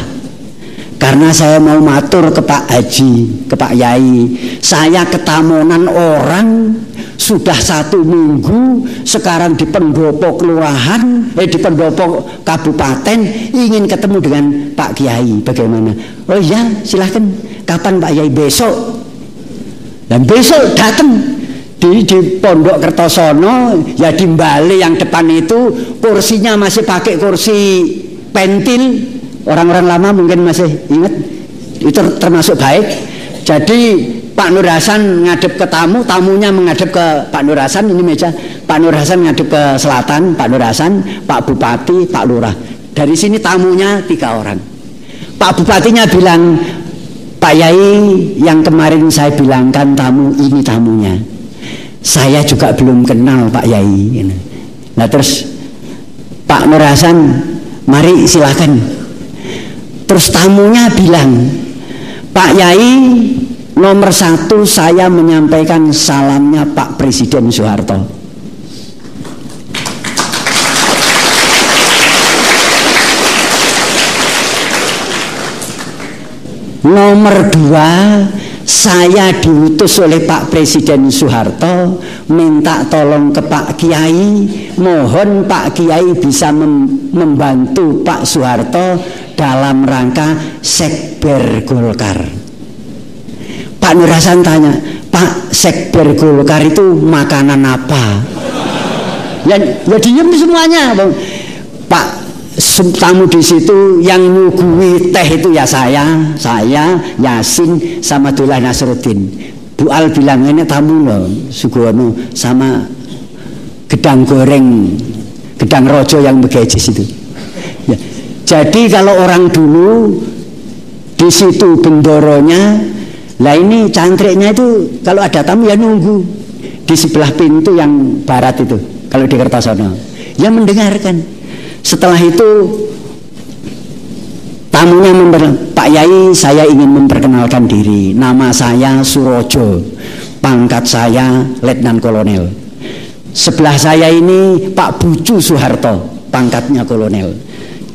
Karena saya mau matur ke Pak Haji, ke Pak Yai. Saya ketamonan orang sudah 1 minggu, sekarang di pendopo kelurahan, di pendopo kabupaten, ingin ketemu dengan Pak Kiai. Bagaimana? Oh iya, silahkan. Kapan Pak Yai? Besok. Dan besok datang di Pondok Kertosono, ya di Mbale yang depan itu kursinya masih pakai kursi pentil. Orang-orang lama mungkin masih ingat, itu termasuk baik. Jadi Pak Nur Hasan ngadep ke tamu, tamunya menghadap ke Pak Nur Hasan, ini meja. Pak Nur Hasan ngadep ke selatan, Pak Nur Hasan, Pak Bupati, Pak Lurah. Dari sini tamunya 3 orang. Pak Bupatinya bilang, Pak Yai, yang kemarin saya bilangkan tamu, ini tamunya. Saya juga belum kenal Pak Yai. Nah terus Pak Nur Hasan, mari silakan. Terus tamunya bilang, Pak Yai, nomor 1 saya menyampaikan salamnya Pak Presiden Soeharto. Nomor 2, saya diutus oleh Pak Presiden Soeharto minta tolong ke Pak Kiai, mohon Pak Kiai bisa membantu Pak Soeharto dalam rangka Sekber Golkar. Pak Nur Hasan tanya, Pak, Sekber Golkar itu makanan apa? Ya diem semuanya, Bang. Pak, tamu di situ yang nyuguhi teh itu ya saya Yasin sama Dullah Nasruddin. Bu Al bilang ini tamu loh, Sugono sama gedang goreng, gedang rojo yang begejis itu. Ya. Jadi kalau orang dulu di situ bendoronya, lah ini cantriknya itu kalau ada tamu ya nunggu di sebelah pintu yang barat itu kalau di Kertosono, ya mendengarkan. Setelah itu tamunya Pak Yai, saya ingin memperkenalkan diri. Nama saya Surojo, pangkat saya Letnan Kolonel. Sebelah saya ini Pak Bucu Soeharto, pangkatnya Kolonel.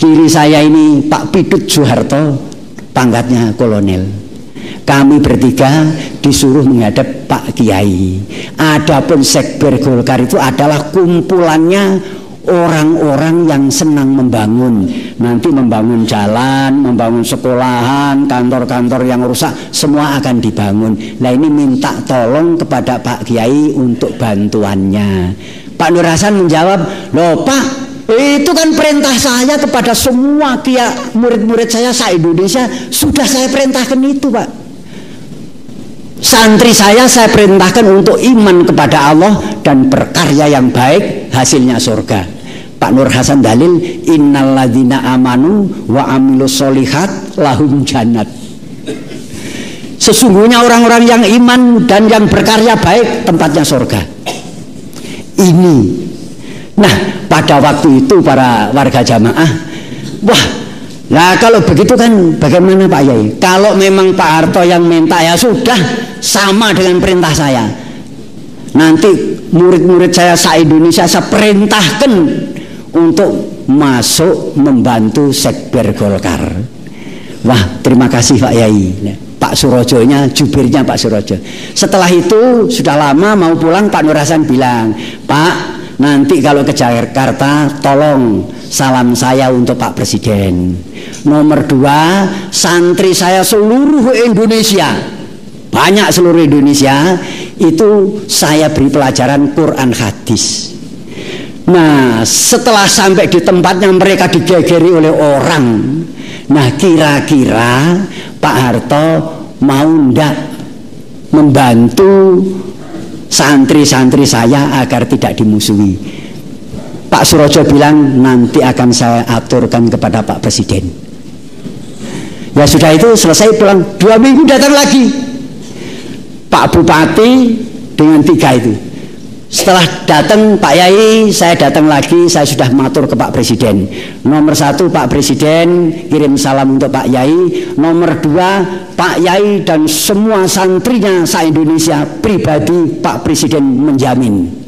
Kiri saya ini Pak Pidut Soeharto, pangkatnya Kolonel. Kami bertiga disuruh menghadap Pak Kiai. Adapun Sekber Golkar itu adalah kumpulannya orang-orang yang senang membangun, nanti membangun jalan, membangun sekolahan, kantor-kantor yang rusak, semua akan dibangun. Nah ini minta tolong kepada Pak Kiai untuk bantuannya. Pak Nur Hasan menjawab, loh Pak, itu kan perintah saya kepada semua murid-murid saya se-Indonesia, sudah saya perintahkan itu Pak. Santri saya perintahkan untuk iman kepada Allah dan berkarya yang baik, hasilnya surga. Pak Nur Hasan dalil, innalladzina amanu wa amilus solihat lahum jannat. Sesungguhnya orang-orang yang iman dan yang berkarya baik tempatnya surga. Ini. Nah, pada waktu itu para warga jamaah, wah, nah kalau begitu kan bagaimana Pak Yai? Kalau memang Pak Harto yang minta ya sudah, sama dengan perintah saya. Nanti murid-murid saya se-Indonesia saya perintahkan untuk masuk membantu Sekber Golkar. Wah, terima kasih Pak Yai. Pak Surojonya, jubirnya Pak Surojo. Setelah itu sudah lama mau pulang, Pak Nur Hasan bilang, Pak, nanti kalau ke Jakarta tolong salam saya untuk Pak Presiden. Nomor 2, santri saya seluruh Indonesia, banyak seluruh Indonesia, itu saya beri pelajaran Quran hadis. Nah setelah sampai di tempatnya mereka digegeri oleh orang, nah kira-kira Pak Harto mau ndak membantu santri-santri saya agar tidak dimusuhi? Pak Surojo bilang nanti akan saya aturkan kepada Pak Presiden. Ya sudah, itu selesai pulang, 2 minggu datang lagi Pak Bupati dengan 3 itu. Setelah datang Pak Yai, saya datang lagi, saya sudah matur ke Pak Presiden. Nomor 1 Pak Presiden kirim salam untuk Pak Yai. Nomor 2 Pak Yai dan semua santrinya se-Indonesia pribadi Pak Presiden menjamin.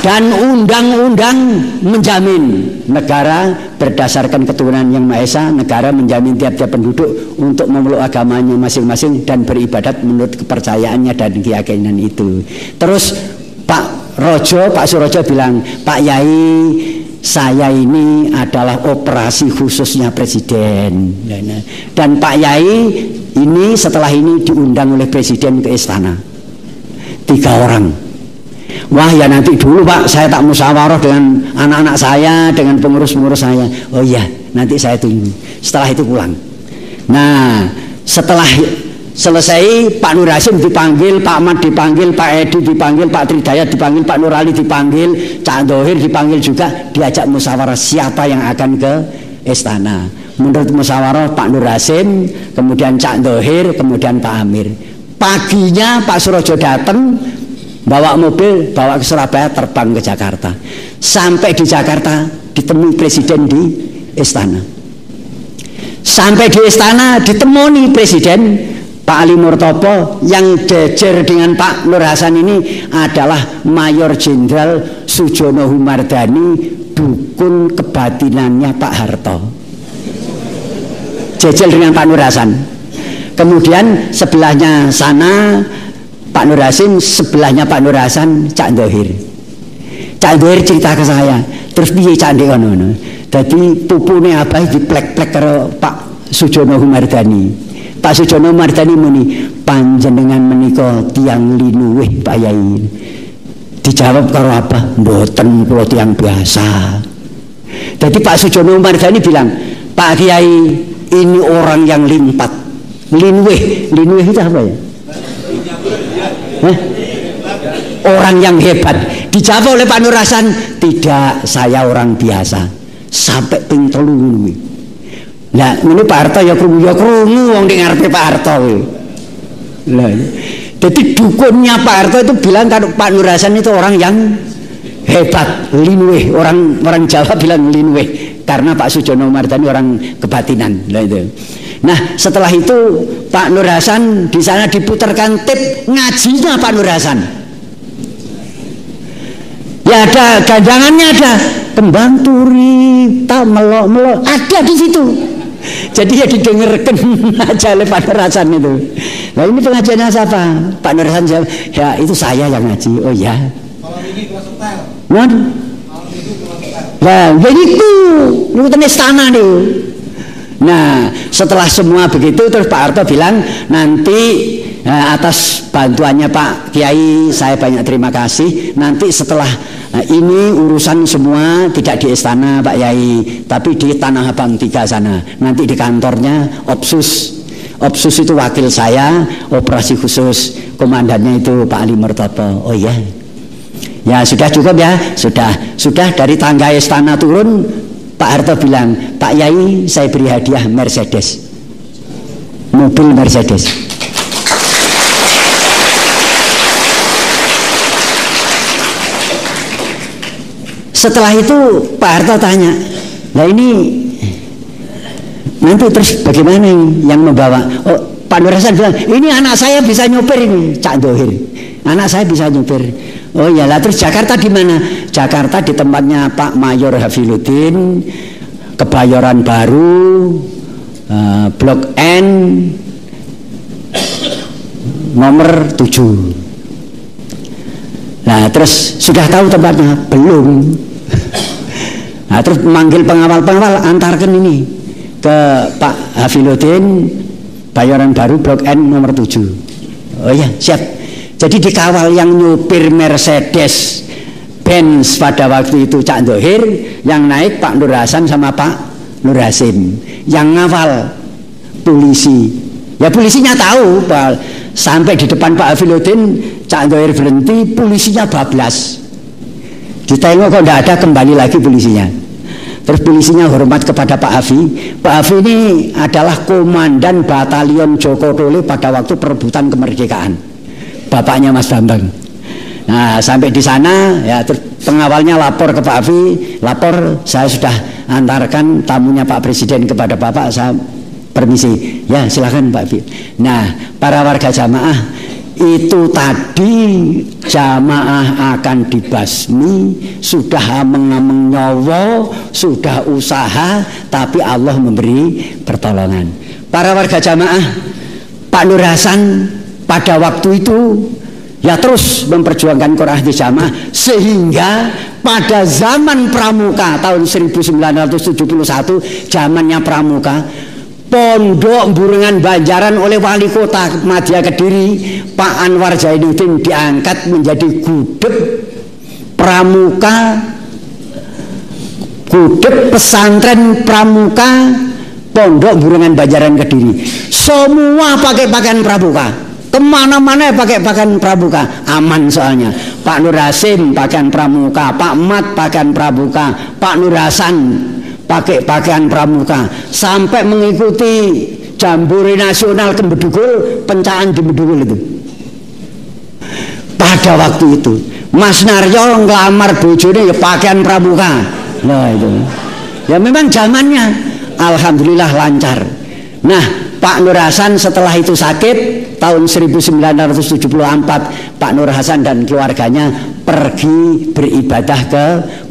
Dan undang-undang menjamin, negara berdasarkan keturunan yang Maha Esa, negara menjamin tiap-tiap penduduk untuk memeluk agamanya masing-masing dan beribadat menurut kepercayaannya dan keyakinan itu. Terus Pak Surojo bilang, Pak Yai, saya ini adalah operasi khususnya Presiden. Dan Pak Yai ini setelah ini diundang oleh Presiden ke istana. 3 orang. Wah ya nanti dulu Pak, saya tak musyawarah dengan anak-anak saya, dengan pengurus-pengurus saya. Oh iya, nanti saya tunggu. Setelah itu pulang. Nah, setelah selesai Pak Nur Hasim dipanggil, Pak Ahmad dipanggil, Pak Edi dipanggil, Pak Tridayat dipanggil, Pak Nur Ali dipanggil, Cak Dohir dipanggil juga, diajak musyawarah siapa yang akan ke istana. Menurut musyawarah Pak Nur Hasim, kemudian Cak Dohir, kemudian Pak Amir. Paginya Pak Surojo datang, bawa mobil, bawa ke Surabaya, terbang ke Jakarta. Sampai di Jakarta ditemui presiden di istana. Sampai di istana ditemui presiden Pak Ali Murtopo, yang jejer dengan Pak Nur Hasan ini adalah Mayor Jenderal Sujono Humardani, dukun kebatinannya Pak Harto. Jejer dengan Pak Nur Hasan. Kemudian sebelahnya sana Pak Nur Hasim, sebelahnya Pak Nur Hasan Cak Dohir. Cak Dohir cerita ke saya, terus piye Cak Ndek ngono. Dadi pupune abah diplek-plek karo Pak Sujono Humardani. Pak Sujono Humardani muni, panjenengan menika tiang linuwih Pak Yai. Dijawab karo apa? Mboten, kula tiang biasa. Jadi Pak Sujono Humardani bilang, Pak Kiai ini orang yang limpat. Linuwih itu apa ya? Orang yang hebat. Dijawab oleh Pak Nur Hasan, tidak, saya orang biasa. Sampai ping 3 ngono. Nah, ini Pak Harto ya krungu wong ning ngarepe Pak Harto kuwi. Lah, jadi dukunnya Pak Harto itu bilang kalau Pak Nur Hasan itu orang yang hebat, linuwih. Orang Jawa bilang linuwih karena Pak Sujono Humardani orang kebatinan. Lah itu. Nah, setelah itu Pak Nur Hasan di sana diputarkan tip ngajinya Pak Nur Hasan. Ya ada ganjangannya, ada kembang turi, melok ada di situ. Jadi ya didengarkan aja oleh Pak Nur Hasan itu. Nah ini pengajiannya siapa? Pak Nur Hasan jawab, ya itu saya yang ngaji. Oh ya. Kalau ini kelas hotel. Nah, jadi itu istana nih. Nah, setelah semua begitu terus Pak Harto bilang nanti atas bantuannya Pak Kiai saya banyak terima kasih. Nanti setelah ini urusan semua tidak di istana Pak Yai, tapi di Tanah Abang 3 sana. Nanti di kantornya Opsus. Opsus itu wakil saya, operasi khusus. Komandannya itu Pak Ali Murtopo. Oh iya. Ya sudah cukup ya. Sudah dari tangga istana turun. Pak Harto bilang, Pak Yai saya beri hadiah Mercedes, mobil Mercedes. Setelah itu Pak Harto tanya, nah ini nanti terus bagaimana yang membawa? Oh, Pak Nur Hasan bilang, ini anak saya bisa nyopir ini, Cak Dohir. Anak saya bisa nyopir. Oh ya lah, terus Jakarta di mana? Jakarta di tempatnya Pak Mayor Hafiluddin, Kebayoran Baru, Blok N, nomor 7. Nah terus sudah tahu tempatnya? Belum. Nah terus memanggil pengawal antarkan ini ke Pak Hafiluddin, Kebayoran Baru, Blok N, nomor 7. Oh ya siap. Jadi dikawal yang nyupir Mercedes Benz pada waktu itu Cak Dohir, yang naik Pak Nur Hasan sama Pak Nur Hasim, yang ngawal polisi. Ya polisinya tahu, sampai di depan Pak Hafiluddin Cak Dohir berhenti, polisinya bablas. Ditengok kok tidak ada, kembali lagi polisinya. Terus polisinya hormat kepada Pak Hafi. Pak Hafi ini adalah komandan batalion Joko Tole pada waktu perebutan kemerdekaan. Bapaknya Mas Bambang. Nah sampai di sana ya terus pengawalnya lapor ke Pak Hafi, lapor saya sudah antarkan tamunya Pak Presiden kepada Bapak, saya permisi. Ya silakan Pak Hafi. Nah para warga jamaah, itu tadi jamaah akan dibasmi, sudah ameng-ameng nyawa, sudah usaha, tapi Allah memberi pertolongan. Para warga jamaah, Pak Nur Hasan pada waktu itu ya terus memperjuangkan Quran di jamaah, sehingga pada zaman Pramuka tahun 1971, zamannya Pramuka, Pondok Burengan Banjaran oleh Wali Kota Madya Kediri Pak Anwar Zainuddin diangkat menjadi gudeg Pramuka, Gudeg Pesantren Pramuka, Pondok Burungan Banjaran Kediri, semua pakai pakaian pramuka, kemana-mana pakai pakaian pramuka, aman soalnya. Pak Nur Hasim pakaian pramuka, Pak Mat pakaian pramuka, Pak Nur Hasan pakai pakaian pramuka, sampai mengikuti Jambore Nasional ke Bedugul, pencaan di Bedugul itu. Pada waktu itu Mas Naryo ngelamar bojone ya pakaian pramuka. Nah itu ya memang zamannya. Alhamdulillah lancar. Nah Pak Nur Hasan setelah itu sakit tahun 1974, Pak Nur Hasan dan keluarganya pergi beribadah ke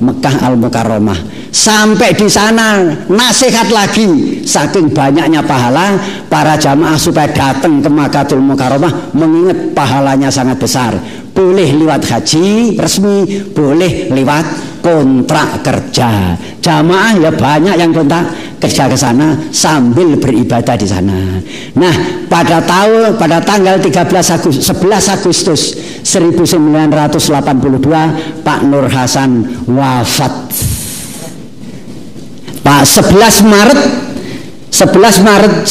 Mekah Al-Mukarramah. Sampai di sana nasihat lagi, saking banyaknya pahala para jamaah supaya datang ke Makkahul Mukarramah, mengingat pahalanya sangat besar. Boleh lewat haji resmi, boleh lewat kontrak kerja. Jamaah ya banyak yang kontrak kerja ke sana sambil beribadah di sana. Nah, pada tanggal 11 Agustus 1982 Pak Nur Hasan wafat. Pak 11 Maret 1982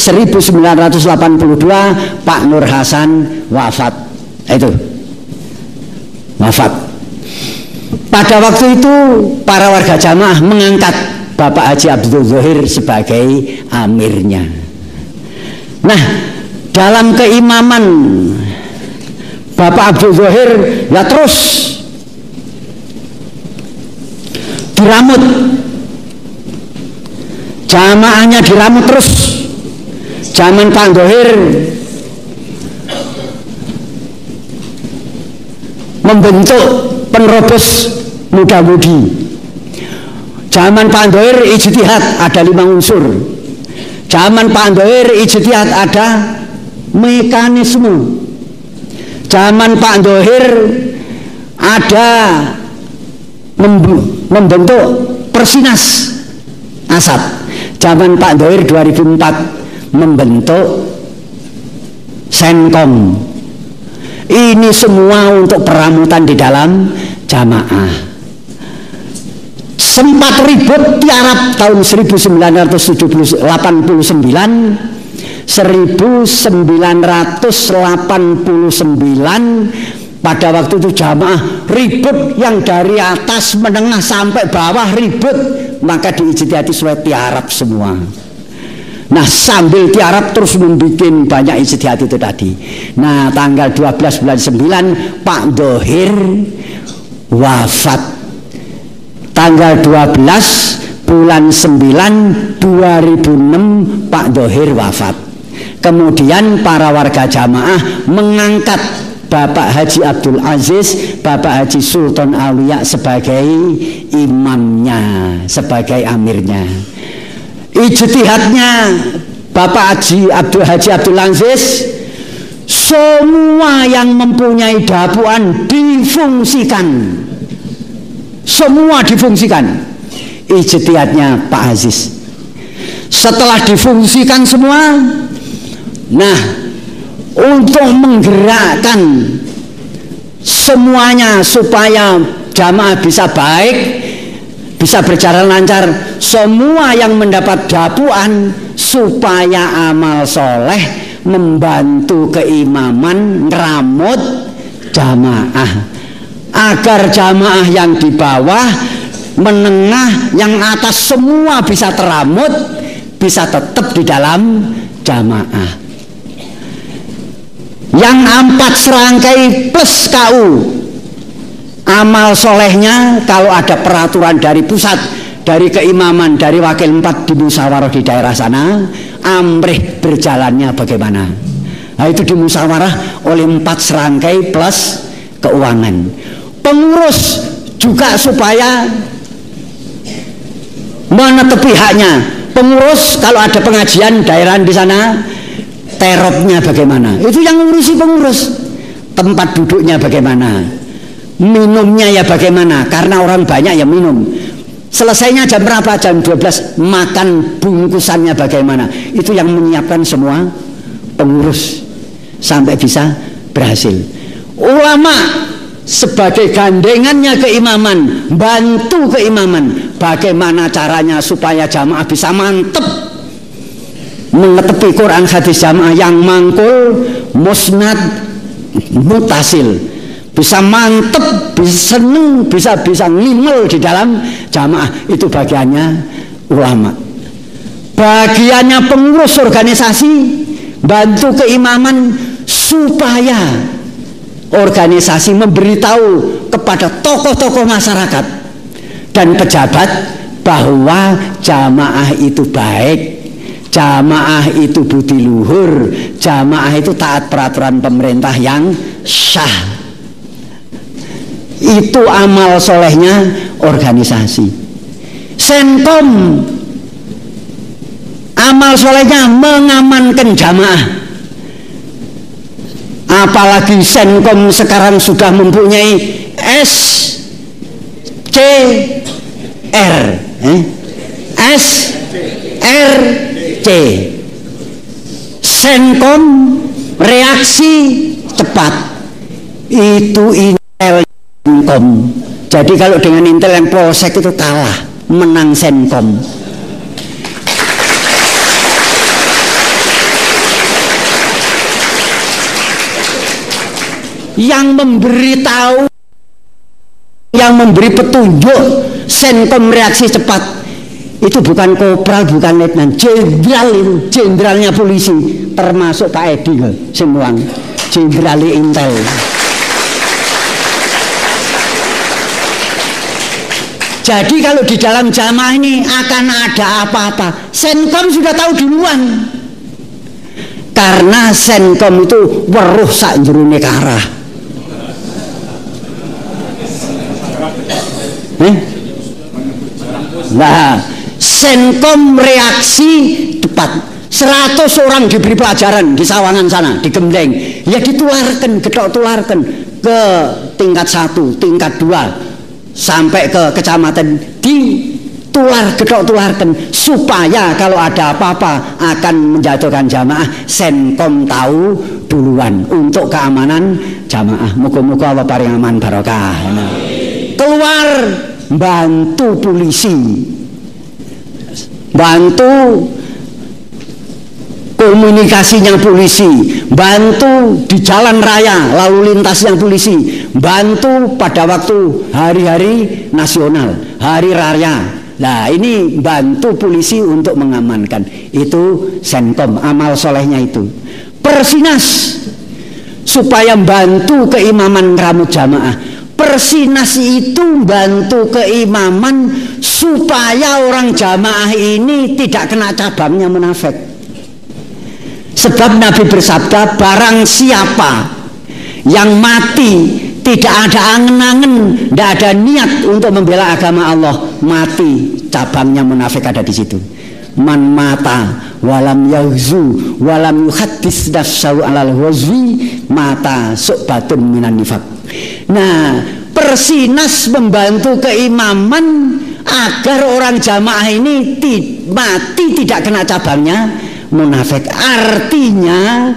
Pak Nur Hasan wafat. Itu wafat. Pada waktu itu para warga jamaah mengangkat Bapak Haji Abdul Zohir sebagai amirnya. Nah, dalam keimaman Bapak Abdul Zohir ya terus diramut, jamaahnya diramut terus. Zaman Pak Zohir membentuk penerobos muda-mudi. Zaman Pak Zohir ijtihad ada 5 unsur. Zaman Pak Zohir ijtihad ada mekanisme. Zaman Pak Zohir ada membentuk Persinas Asap. Zaman Pak Zohir 2004 membentuk Senkom. Ini semua untuk peramutan di dalam jamaah. Sempat ribut tiarap tahun 1989 pada waktu itu jamaah ribut, yang dari atas menengah sampai bawah ribut, maka diijtihadi supaya tiarap semua. Nah sambil tiarap terus membuat banyak ijtihad itu tadi. Nah tanggal 12 bulan 9 Pak Zohir wafat. Tanggal 12 bulan 9 2006 Pak Zohir wafat. Kemudian para warga jamaah mengangkat Bapak Haji Abdul Aziz, Bapak Haji Sultan Aulia sebagai imamnya, sebagai amirnya. Ijtihadnya Bapak Haji Abdul Aziz, semua yang mempunyai dapuan difungsikan, semua difungsikan. Ijtihadnya Pak Aziz. Setelah difungsikan semua, nah untuk menggerakkan semuanya supaya jamaah bisa baik, bisa berjalan lancar, semua yang mendapat dapuan supaya amal soleh membantu keimaman ngeramut jamaah, agar jamaah yang di bawah, menengah, yang atas semua bisa teramut, bisa tetap di dalam jamaah. Yang 4 serangkai plus KU amal solehnya, kalau ada peraturan dari pusat, dari keimaman, dari wakil 4 di musyawarah di daerah sana, amrih berjalannya bagaimana. Nah itu dimusyawarah oleh 4 serangkai plus keuangan. Pengurus juga supaya menetepi haknya. Pengurus kalau ada pengajian daerah di sana, terotnya bagaimana, itu yang ngurusi pengurus. Tempat duduknya bagaimana, minumnya ya bagaimana, karena orang banyak ya minum. Selesainya jam berapa? Jam 12. Makan bungkusannya bagaimana, itu yang menyiapkan semua pengurus sampai bisa berhasil. Ulama sebagai gandengannya keimaman, bantu keimaman. Bagaimana caranya supaya jamaah bisa mantep mengetepi Quran hadis jamaah yang mangkul, musnad, mutasil, bisa mantep, bisa seneng, bisa ngimel di dalam jamaah. Itu bagiannya ulama. Bagiannya pengurus organisasi, bantu keimaman supaya organisasi memberitahu kepada tokoh-tokoh masyarakat dan pejabat bahwa jamaah itu baik, jamaah itu budi luhur, jamaah itu taat peraturan pemerintah yang sah. Itu amal solehnya organisasi. Senkom amal solehnya mengamankan jamaah. Apalagi Senkom sekarang sudah mempunyai SRC, Senkom reaksi cepat. Itu Intel Senkom. Jadi kalau dengan Intel yang polsek itu kalah, menang Senkom. Yang memberitahu, yang memberi petunjuk Senkom reaksi cepat itu bukan kopral, bukan letnan, jenderal. Itu jenderalnya polisi, termasuk Pak Edi semua, jenderal Intel. Jadi kalau di dalam jamaah ini akan ada apa-apa, Senkom sudah tahu duluan. Karena Senkom itu weruh sak jerone karah. Nah, Senkom reaksi cepat. 100 orang diberi pelajaran di Sawangan sana, di Gembleng. Ya ditularkan, tularkan ke tingkat 1, tingkat 2, sampai ke kecamatan, ditular, tularkan supaya kalau ada apa-apa akan menjatuhkan jamaah, Senkom tahu duluan untuk keamanan jamaah. Muga-muga Allah paring aman barokah. Keluar bantu polisi, bantu komunikasinya polisi, bantu di jalan raya lalu lintasnya polisi, bantu pada waktu hari-hari nasional, hari raya. Nah ini bantu polisi untuk mengamankan. Itu Senkom, amal solehnya itu. Persinas supaya bantu keimaman rambut jamaah. Persinas itu bantu keimaman supaya orang jamaah ini tidak kena cabangnya munafik. Sebab Nabi bersabda, barang siapa yang mati tidak ada angen-angen, tidak ada niat untuk membela agama Allah, mati cabangnya munafik ada di situ. Man mata walam yauzu walam yuhaddis nafsahu alal ghazwi mata su'batun minan nifaq. Nah, Persinas membantu keimaman agar orang jamaah ini mati tidak kena cabangnya munafik. Artinya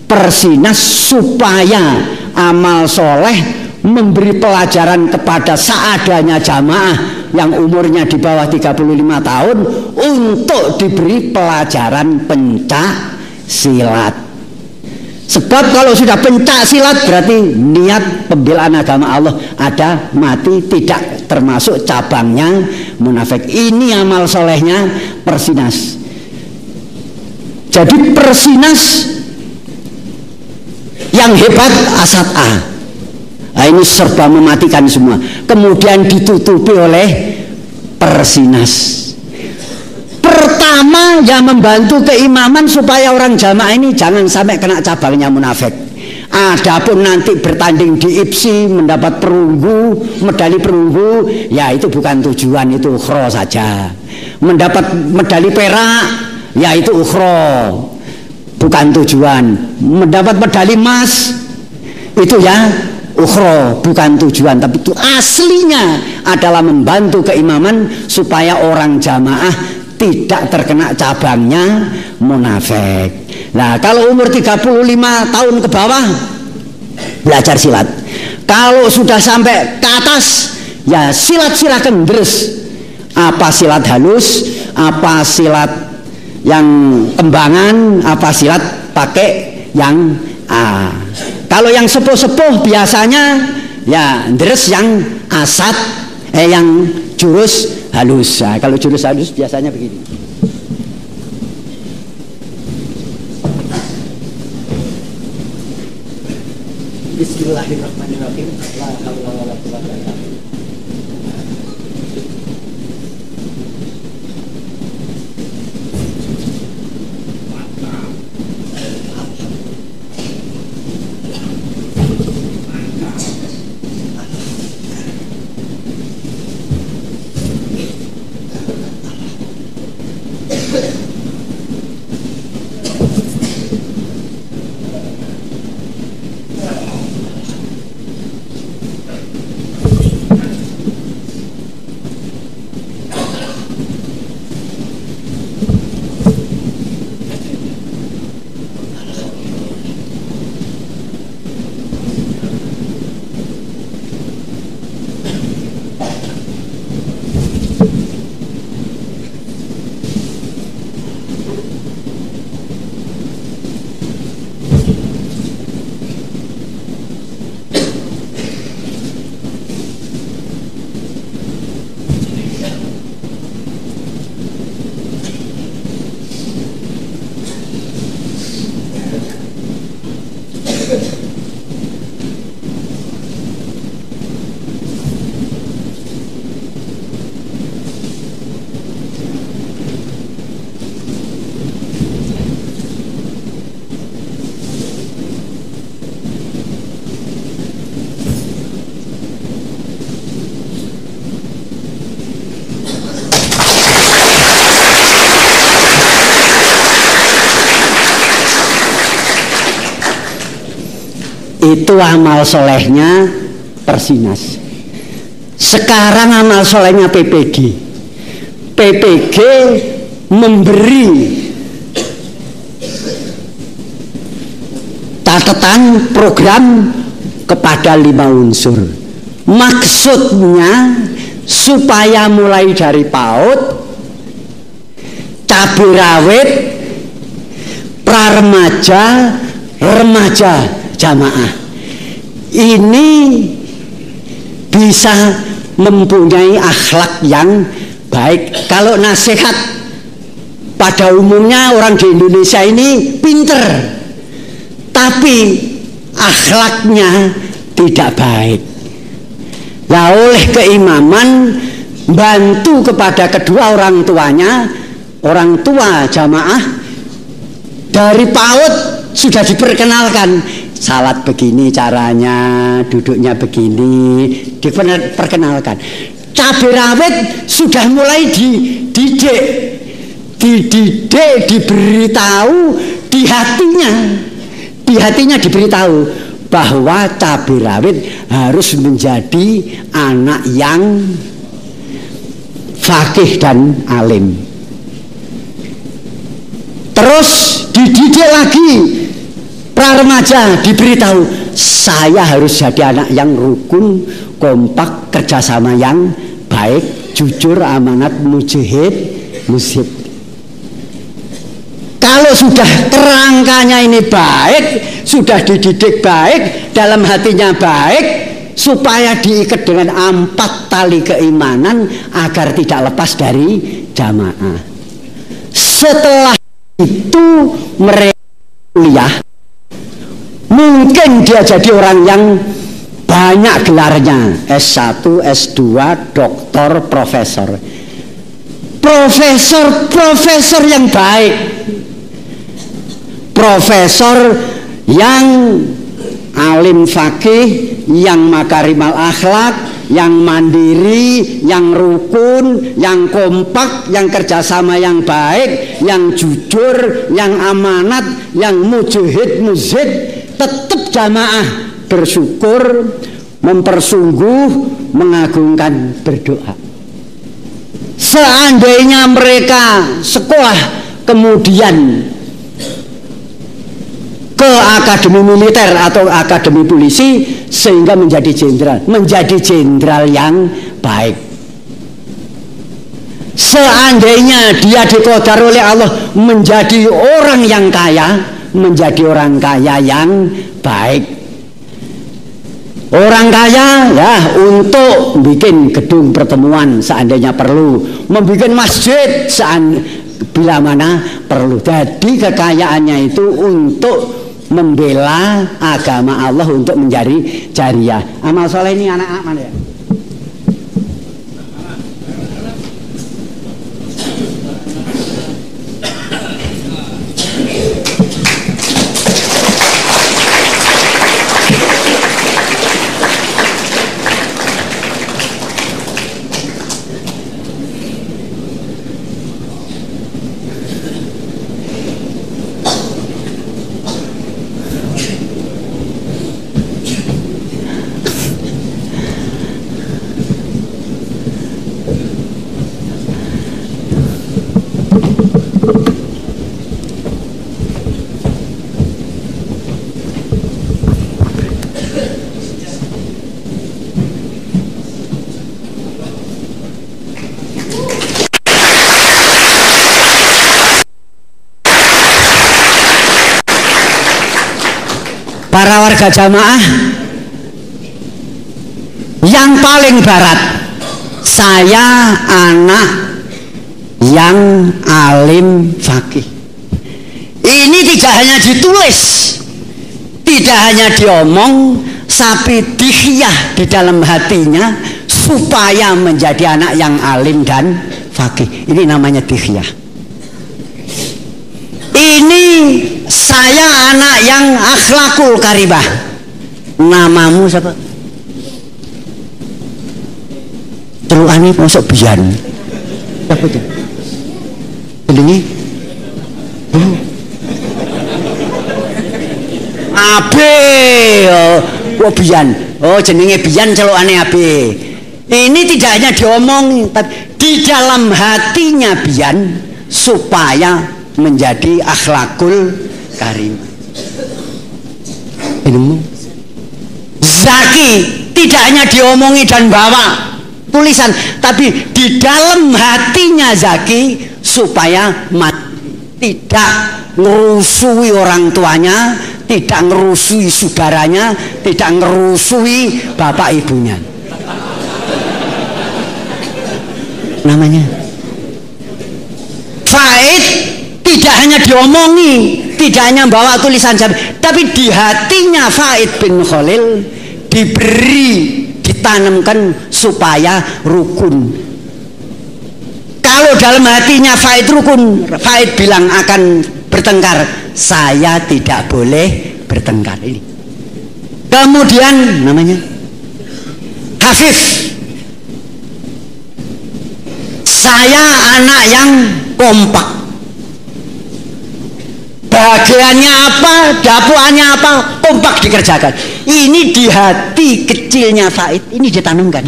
Persinas supaya amal soleh memberi pelajaran kepada seadanya jamaah yang umurnya di bawah 35 tahun untuk diberi pelajaran pencak silat. Sebab kalau sudah pencak silat berarti niat pembelaan agama Allah ada, mati tidak termasuk cabangnya munafik. Ini amal solehnya Persinas. Jadi Persinas yang hebat Asad A. Nah, ini serba mematikan semua. Kemudian ditutupi oleh Persinas. Pertama yang membantu keimaman supaya orang jamaah ini jangan sampai kena cabangnya munafik. Adapun nanti bertanding di IPSI mendapat perunggu, medali perunggu, ya itu bukan tujuan, itu ukhro saja. Mendapat medali perak, ya itu ukhro, bukan tujuan. Mendapat medali emas, itu ya ukhro, bukan tujuan. Tapi itu aslinya adalah membantu keimaman supaya orang jamaah tidak terkena cabangnya munafik. Nah kalau umur 35 tahun ke bawah belajar silat. Kalau sudah sampai ke atas, ya silat silakan deres. Apa silat halus, apa silat yang kembangan, apa silat pakai yang kalau yang sepuh-sepuh biasanya ya deres yang asat, yang jurus halus. Nah, kalau jurus halus biasanya begini. Bismillahirrahmanirrahim. La haula wala quwwata illa billah. Itu amal solehnya Persinas. Sekarang amal solehnya PPG. PPG memberi catatan program kepada 5 unsur. Maksudnya supaya mulai dari PAUD, cabai rawit, praremaja, remaja, jamaah ini bisa mempunyai akhlak yang baik. Kalau nasihat pada umumnya orang di Indonesia ini pinter, tapi akhlaknya tidak baik. Nah, oleh keimaman bantu kepada kedua orang tuanya, orang tua jamaah dari PAUD sudah diperkenalkan. Salat begini caranya, duduknya begini, diperkenalkan. Cabai rawit sudah mulai dididik, diberitahu di hatinya diberitahu bahwa cabai rawit harus menjadi anak yang faqih dan alim. Terus dididik lagi. Praremaja diberitahu, saya harus jadi anak yang rukun, kompak, kerjasama yang baik, jujur, amanat, mujahid, musyid. Kalau sudah kerangkanya ini baik, sudah dididik baik, dalam hatinya baik, supaya diikat dengan 4 tali keimanan agar tidak lepas dari jamaah. Setelah itu mereka kuliah. Mungkin dia jadi orang yang banyak gelarnya, S1, S2, doktor, profesor. Profesor yang baik. Profesor yang alim fakih, yang makarimal akhlak, yang mandiri, yang rukun, yang kompak, yang kerjasama yang baik, yang jujur, yang amanat, yang mujahid, muzhid. Tetap jamaah bersyukur, mempersungguh, mengagungkan, berdoa. Seandainya mereka sekolah kemudian ke akademi militer atau akademi polisi sehingga menjadi jenderal yang baik. Seandainya dia dikodar oleh Allah menjadi orang yang kaya, menjadi orang kaya yang baik. Orang kaya ya untuk bikin gedung pertemuan seandainya perlu, membuat masjid bila mana perlu. Jadi kekayaannya itu untuk membela agama Allah, untuk menjadi jariah. Amal soleh ini anak-anak mana ya? Para warga jamaah yang paling barat, saya anak yang alim fakih. Ini tidak hanya ditulis, tidak hanya diomong, tapi dihiyah di dalam hatinya supaya menjadi anak yang alim dan fakih. Ini namanya dihiyah. Ini saya anak yang akhlakul karibah. Namamu siapa? Celukane masuk bian. Siapa itu? Ini? Abe. Oh bian. Oh jenenge bian, celukane Abe. Ini tidak hanya diomong, tapi di dalam hatinya bian supaya menjadi akhlakul karim. Zaki tidak hanya diomongi dan bawa tulisan, tapi di dalam hatinya Zaki supaya tidak ngerusui orang tuanya, tidak ngerusui saudaranya, tidak ngerusui bapak ibunya. Namanya Faid. Tidak hanya diomongi, tidak hanya bawa tulisan, tapi di hatinya Faid bin Khalil ditanamkan supaya rukun. Kalau dalam hatinya Faid rukun, Faid bilang akan bertengkar, saya tidak boleh bertengkar. Ini. Kemudian namanya Hafif. Saya anak yang kompak. Bagiannya apa, dapuannya apa, kompak dikerjakan. Ini di hati kecilnya Faid, ini ditanamkan.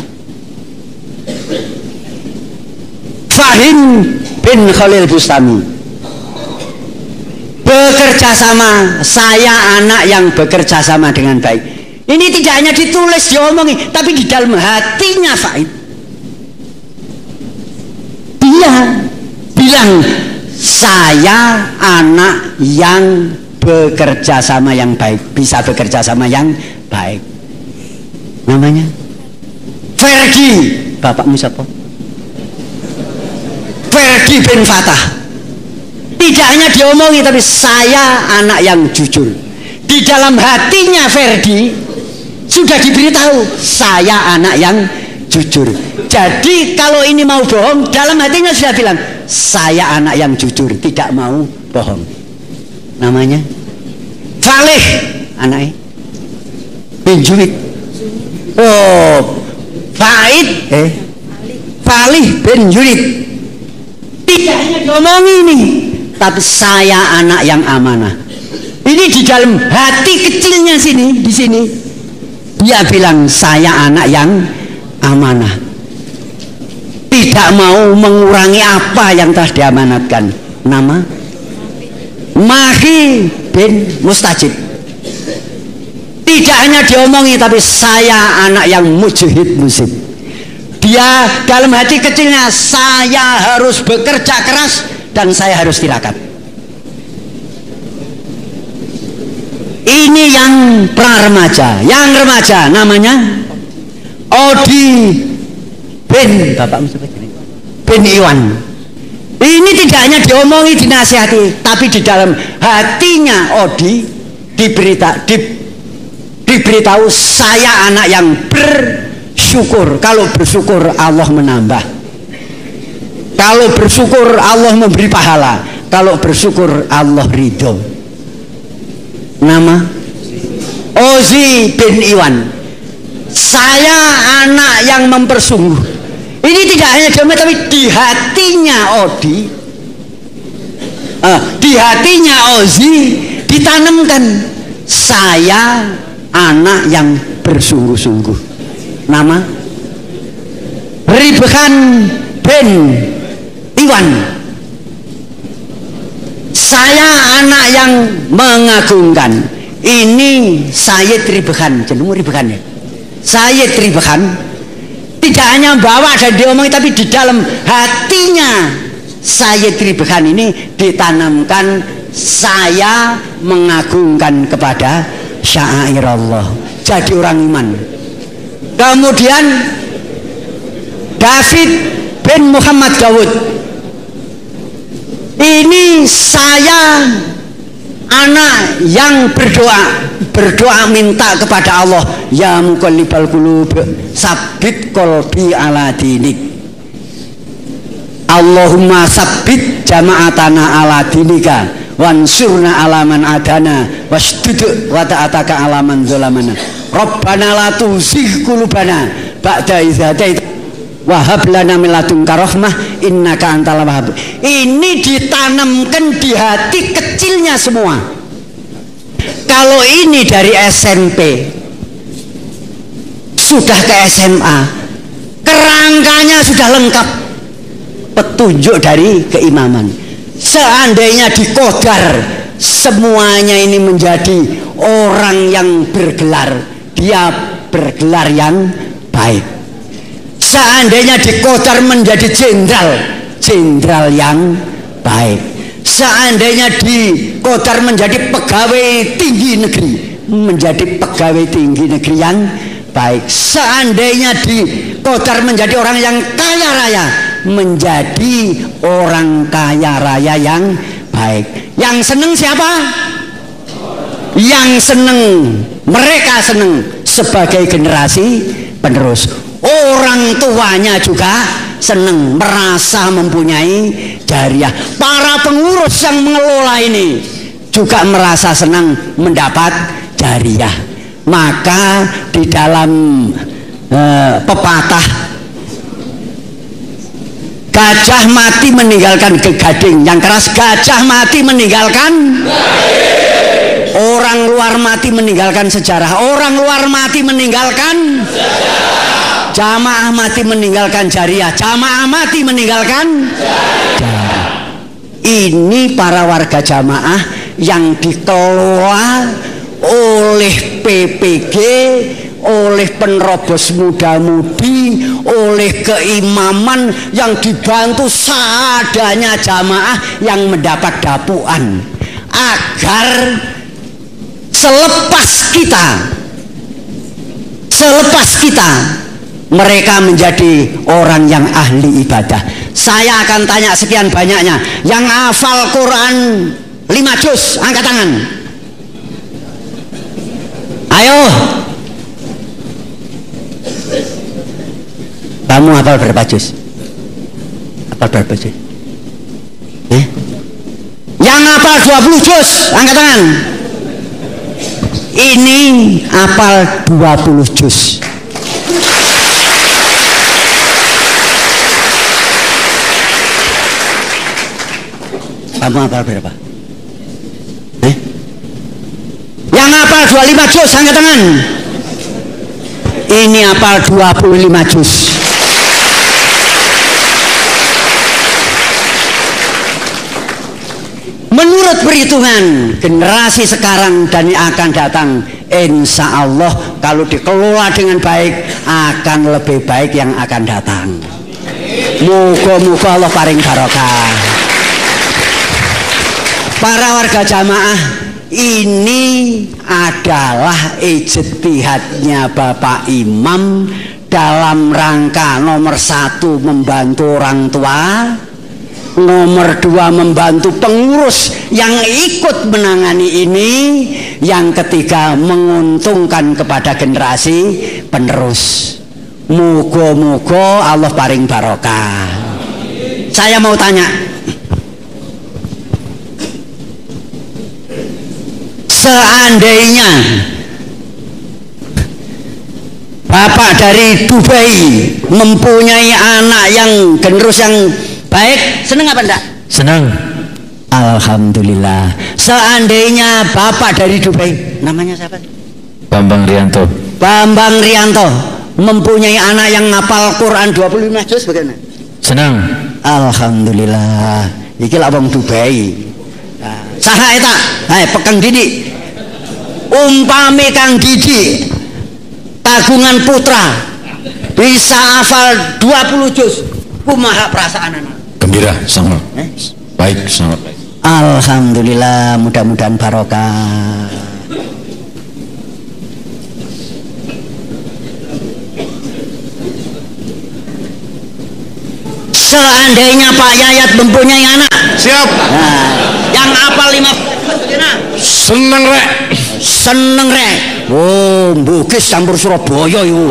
Fahim bin Khalil Bustami bekerja sama, saya anak yang bekerja sama dengan baik. Ini tidak hanya ditulis, diomongi, tapi di dalam hatinya Faid. Dia bilang, saya anak yang bekerja sama yang baik, bisa bekerja sama yang baik. Namanya Ferdi. Bapakmu siapa? Ferdi bin Fatah. Tidak hanya diomongi, tapi saya anak yang jujur. Di dalam hatinya Ferdi sudah diberitahu, saya anak yang jujur. Jadi kalau ini mau bohong, dalam hatinya sudah bilang, saya anak yang jujur, tidak mau bohong. Namanya Falih, anaknya bin Juwid. Oh, Faid, Falih bin Juwid. Tidak hanya diomong ini, tapi saya anak yang amanah. Ini di dalam hati kecilnya sini, di sini dia bilang, saya anak yang amanah, tidak mau mengurangi apa yang telah diamanatkan. Nama Mahi bin Mustajib. Tidak hanya diomongi, tapi saya anak yang mujahid musib. Dia dalam hati kecilnya, saya harus bekerja keras dan saya harus tirakat. Ini yang pra-remaja. Yang remaja namanya Odi bin Iwan. Ini tidak hanya diomongi, dinasihati, tapi di dalam hatinya Odi diberitahu, saya anak yang bersyukur. Kalau bersyukur Allah menambah, kalau bersyukur Allah memberi pahala, kalau bersyukur Allah ridho. Nama Ozi bin Iwan. Saya anak yang mempersungguh. Ini tidak hanya diomongi, tapi di hatinya Odi, di hatinya Ozi ditanamkan, saya anak yang bersungguh-sungguh. Nama Ribhan bin Iwan. Saya anak yang mengagungkan. Ini Sayyid Ribhan, jenengmu Ribhan ya? Sayyid Ribhan tidak hanya bawa dan diomongi, tapi di dalam hatinya Sayyid Ribhan ini ditanamkan, saya mengagungkan kepada syair Allah, jadi orang iman. Kemudian David bin Muhammad Dawud, ini saya anak yang berdoa minta kepada Allah, ya muqallibal qulub sabbit qalbi ala dinik. Allahumma sabbit jama'atana ala dinika wansurna ala man adana wasdud wa ta'ataka ala man zalamana. Rabbana la tuzigh qulubana ba'da idh hadaitana wa hab lana min ladunka rahmah innaka antal wahhab. Ini ditanamkan di hati kecilnya semua. Kalau ini dari SMP sudah ke SMA, kerangkanya sudah lengkap, petunjuk dari keimaman. Seandainya dikodar semuanya ini menjadi orang yang bergelar, dia bergelar yang baik. Seandainya dikodar menjadi jenderal yang baik. Seandainya dikodar menjadi pegawai tinggi negeri, menjadi pegawai tinggi negeri yang baik. Seandainya dikodar menjadi orang yang kaya raya, menjadi orang kaya raya yang baik. Yang seneng siapa? Yang seneng, mereka seneng sebagai generasi penerus. Orang tuanya juga seneng, merasa mempunyai jariah. Para pengurus yang mengelola ini juga merasa senang mendapat jariah. Maka di dalam pepatah, gajah mati meninggalkan gading yang keras, gajah mati meninggalkan orang luar mati meninggalkan sejarah, orang luar mati meninggalkan jamaah mati meninggalkan jariah, jamaah mati meninggalkan jariah. Ini para warga jamaah yang dikelola oleh PPG, oleh penerobos muda-mudi, oleh keimaman yang dibantu seadanya jamaah yang mendapat dapuan, agar selepas kita mereka menjadi orang yang ahli ibadah. Saya akan tanya sekian banyaknya, yang hafal Quran 5 juz angkat tangan. Ayo, kamu hafal berapa juz? Hafal berapa juz? Yang hafal 20 juz angkat tangan. Ini hafal 20 juz. Kamu hafal berapa? Yang hafal 25 juz angkat tangan. Ini hafal 25 juz. menurut perhitungan generasi sekarang dan yang akan datang, insya Allah kalau dikelola dengan baik akan lebih baik yang akan datang. Muga-muga Allah paring barokah. Para warga jamaah, ini adalah ijtihadnya Bapak Imam dalam rangka nomor 1 membantu orang tua, nomor 2 membantu pengurus yang ikut menangani ini, yang ketiga menguntungkan kepada generasi penerus. Muga-muga Allah paring barokah. Saya mau tanya, seandainya Bapak dari Dubai mempunyai anak yang generus yang baik, senang apa enggak? Senang. Alhamdulillah. Seandainya Bapak dari Dubai, namanya siapa? Bambang Rianto. Bambang Rianto mempunyai anak yang ngapal Quran 25 juz, bagaimana? Senang. Alhamdulillah. Iki lah wong Dubai. Saha eta? Pekang Didi. Umpami Kang Didi kagungan putra bisa hafal 20 juz, kumaha perasaan anak? Gembira, sangat. Baik, sangat baik. Alhamdulillah, mudah-mudahan barokah. Seandainya Pak Yayat mempunyai anak, Siap. nah, yang hafal 5 Seneng rek. seneng rek. Oh, Bugis campur Surabaya itu.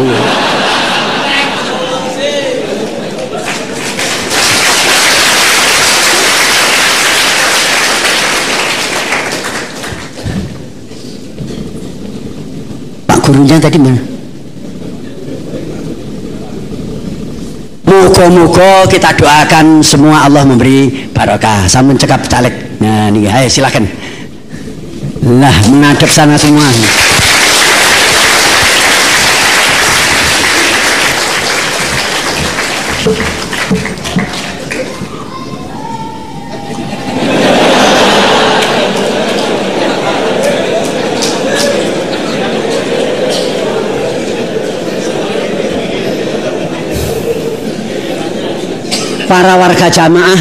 Pak gurunya tadi mana? Moga-moga kita doakan semua Allah memberi barokah. Sampun cekap caleg. Nah, nih, ayo silakan. Lah, menghadap sana semua. Para warga jamaah,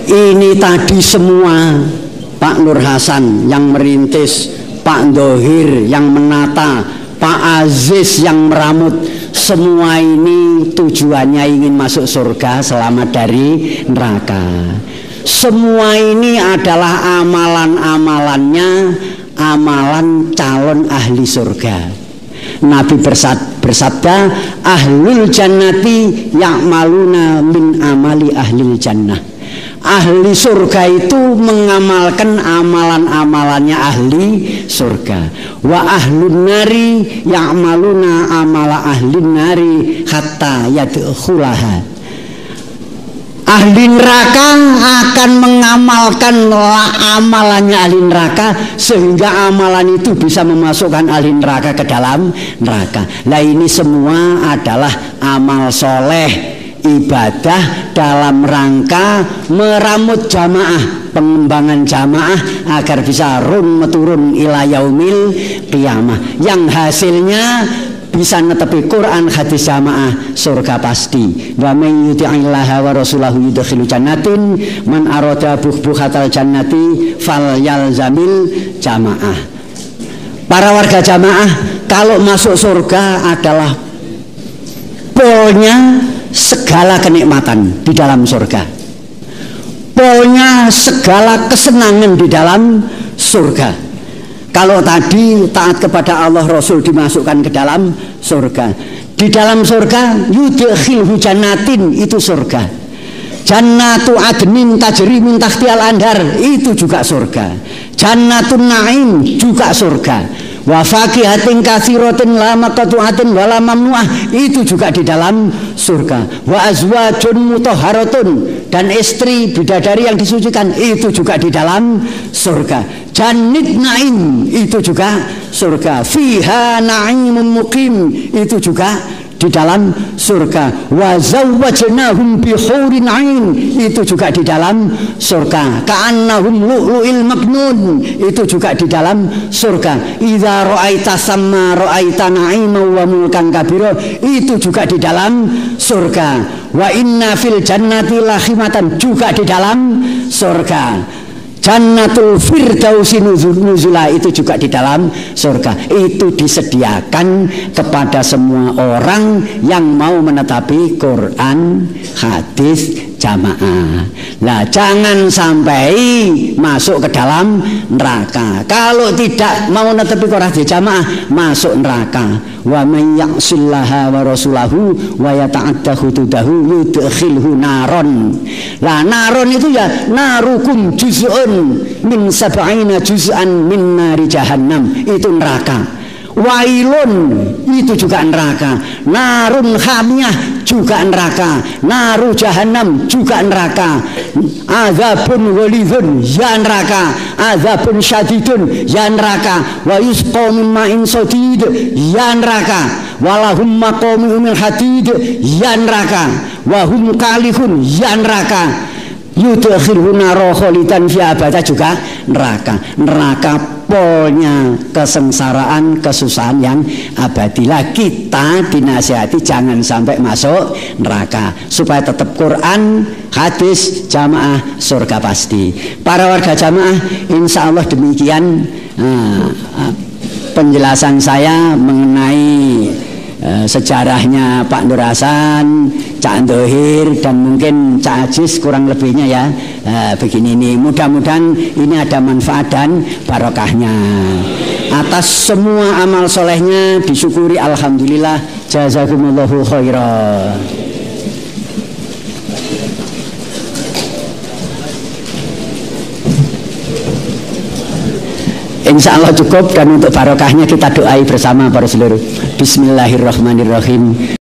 ini tadi semua Pak Nur Hasan yang merintis, Pak Dohir yang menata, Pak Aziz yang meramut, semua ini tujuannya ingin masuk surga, selamat dari neraka. Semua ini adalah amalan-amalannya, amalan calon ahli surga. Nabi bersabda, ahlul jannati ya'maluna min amali ahlil jannah. Ahli surga itu mengamalkan amalan-amalannya ahli surga. Wa ahlun nari ya'maluna amala ahlin nari hatta yadkhulaha. Ahli neraka akan mengamalkan amalannya ahli neraka sehingga amalan itu bisa memasukkan ahli neraka ke dalam neraka. Nah, ini semua adalah amal soleh, ibadah dalam rangka meramut jamaah, pengembangan jamaah agar bisa run meturun ila yaumil qiyamah, yang hasilnya bisa netepi Quran, hadis jamaah, surga pasti. Wa man yuti'illaha wa rasulahu yudkhilu jannatin man arada buhbuhatal jannati falyalzamil jamaah. Para warga jamaah, kalau masuk surga adalah polnya segala kenikmatan di dalam surga, polnya segala kesenangan di dalam surga. Kalau tadi taat kepada Allah Rasul dimasukkan ke dalam surga. Di dalam surga yudkhilhu jannatin, itu surga. Jannatu adnin tajri min tahtihal andhar, itu juga surga. Jannatun naim juga surga. Wa faqihatin katsiratin la maqtu'atin wa la mamnu'ah, itu juga di dalam surga. Wa azwajun mutahharatun, dan istri bidadari yang disucikan, itu juga di dalam surga. Jannit naim, itu juga surga. Fiha na'imun muqim, itu juga di dalam surga. Wa zawwajnahum bi haurin ain, itu juga di dalam surga. Ka'annahum lu'lu'il maknun, itu juga di dalam surga. Idza ra'aita samma ra'aita na'iman wa mulkan kabira, itu juga di dalam surga. Wa inna fil jannati lakhimatan, juga di dalam surga. Jannatul Firdausi nuzula, itu juga di dalam surga. Itu disediakan kepada semua orang yang mau menetapi Quran, hadis, jamaah. Nah, jangan sampai masuk ke dalam neraka. Kalau tidak mau menetapi Quran, hadis, jamaah, masuk neraka. Wa may ya'sillaha wa rasulahu wa yata'adda hududahu yudkhilhu naron. Lah naron itu ya narukum juz'un min sab'ina juz'an min nari jahannam, itu neraka. Wailun, itu juga neraka. Narun hamiyah, juga neraka. Naru jahannam, juga neraka. Azabun ghalidhun, ya neraka. Azabun syadidun, ya neraka. Wa yusqa min ma'in sadid, ya neraka. Walahum maqamu min hadid, ya neraka. Wa hum kalihun, ya neraka. Yudkhiluna roholitan fi abada, juga neraka. Neraka polnya kesengsaraan, kesusahan yang abadilah. Kita dinasihati jangan sampai masuk neraka, supaya tetap Quran, hadis, jamaah, surga pasti. Para warga jamaah, insya Allah demikian penjelasan saya mengenai sejarahnya Pak Nur Hasan, Cak Ndohir, dan mungkin Cak Ajis, kurang lebihnya ya begini nih. Mudah-mudahan ini ada manfaat dan barokahnya. Atas semua amal solehnya disyukuri, alhamdulillah, jazakumullahu khairan. Insya Allah cukup, dan untuk barokahnya kita doai bersama para seluruh. Bismillahirrahmanirrahim.